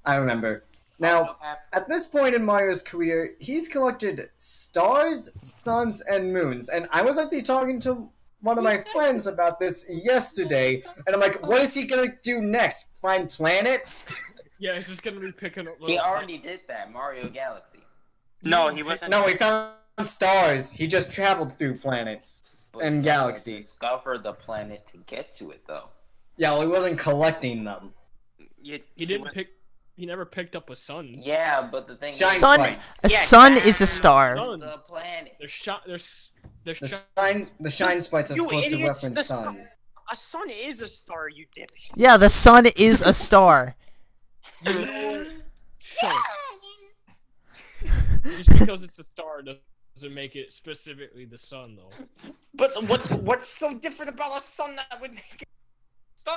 I remember. Now, Octopath at this point in Mario's career, he's collected stars, suns, and moons. And I was actually talking to one of my friends about this yesterday, and I'm like, what is he gonna do next? Find planets? Yeah, he's just gonna be picking up. He little- already did that, Mario Galaxy. No, he wasn't. No, he found stars. He just traveled through planets. But And he had to galaxies. Discover the planet to get to it, though. Yeah, well, he wasn't collecting them. He didn't pick. He never picked up a sun. Yeah, but the thing Shine is, Sun. sprites. A Yeah, sun is a star. Sun. the planet. There's shot. There's The shine sprites are You supposed to idiots, reference the sun- suns. A sun is a star, you dipshit. Yeah, the sun is a star. Shut up. Just because it's a star doesn't make it specifically the sun, though. But what's so different about a sun that would make it a star?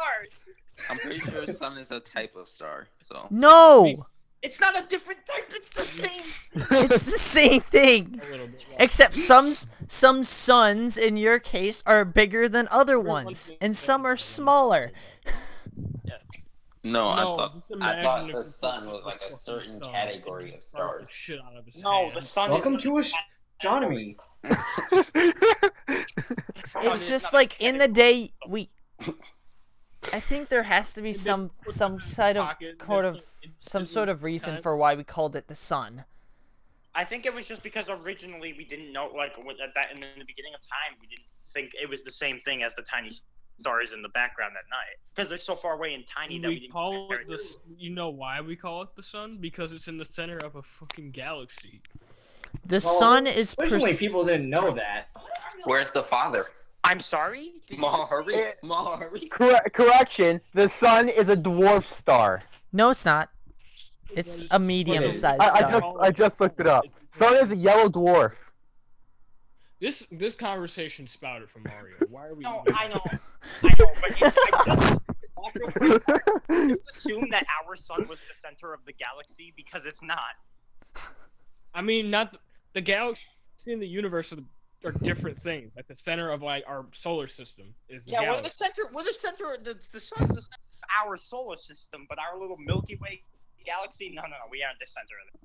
I'm pretty sure sun is a type of star, so. No, It's not a different type. It's the same. it's the same thing. A little bit. Except some suns in your case are bigger than other ones, and some are smaller. No, No, I just thought imagine the if sun you was like a fucking certain sun, category just of start the stars. shit out of his No, hand. the sun Welcome is. to astronomy. It's just like in the day we. I think there has to be some sort of reason for why we called it the sun. I think it was just because originally we didn't know, like, at that in the beginning of time, we didn't think it was the same thing as the tiny stars in the background at night, because they're so far away and tiny that we We didn't call compare it it to. you know why we call it the sun? Because it's in the center of a fucking galaxy. The sun is Originally, pers- people didn't know that. Where's the father? I'm sorry. Did you just- Mahari. Correction. The sun is a dwarf star. No, it's not. It's a medium-sized I star. just looked it up. Sun is a yellow dwarf. This conversation spouted from Mario. Why are we? No, I know, but I just assumed that our sun was the center of the galaxy because it's not. I mean, not the galaxy and the universe are different things. Like the center of like our solar system is the Yeah, we're the galaxy. center. We're the center. The sun's the center of our solar system, but our little Milky Way galaxy. No, we aren't the center of it.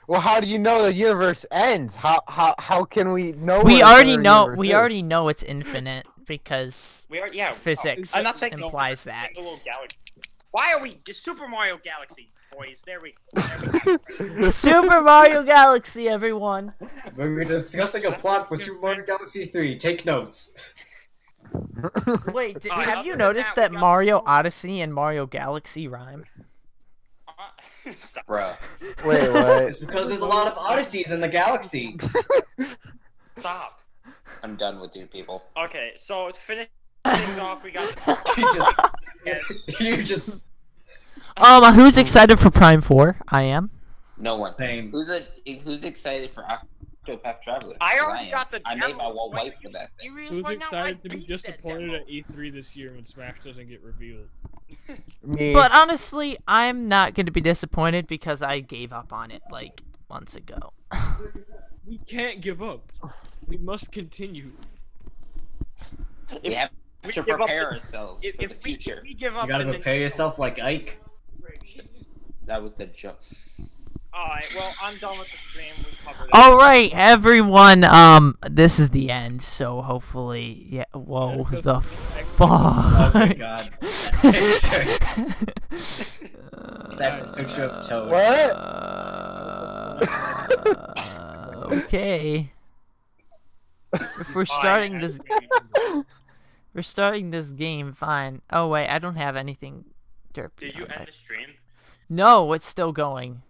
Well, how do you know the universe ends? How can we know? We where the already center of the know. universe We is? already know it's infinite because We are, yeah. physics I'm not saying implies no, that. the little galaxy. Why are we the Super Mario Galaxy, boys? There we go. Super Mario Galaxy, everyone. We're discussing a plot for Super Mario Galaxy 3. Take notes. Wait, Alright, have other you than noticed that, that we got- Mario Odyssey and Mario Galaxy rhyme? Stop. Bruh. Wait, what? It's because there's a lot of odysseys in the galaxy. Stop. I'm done with you people. Okay, so to finish things off, we got. You just Who's excited for Prime 4? I am. No one. Same. Who's excited for Octopath Traveler? I 'Cause already am. got the. I made my demo. wall Why white are for you that thing. serious Who's right now? I excited to be beat that disappointed demo. at E3 this year when Smash doesn't get revealed? Me. But honestly, I'm not going to be disappointed because I gave up on it like months ago. We can't give up. We must continue. We have we to give up prepare the- ourselves if, for the if we future. if we give You up, gotta the prepare Nintendo- yourself like Ike. That was the joke. Alright, well, I'm done with the stream. We covered it. All right, everyone. This is the end. So hopefully, yeah. Whoa, the fuck. Oh my god. That picture of Toad. Okay. If we're starting this, we're starting this game. Fine. Oh wait, I don't have anything. Derp. Did you end the stream? No, it's still going.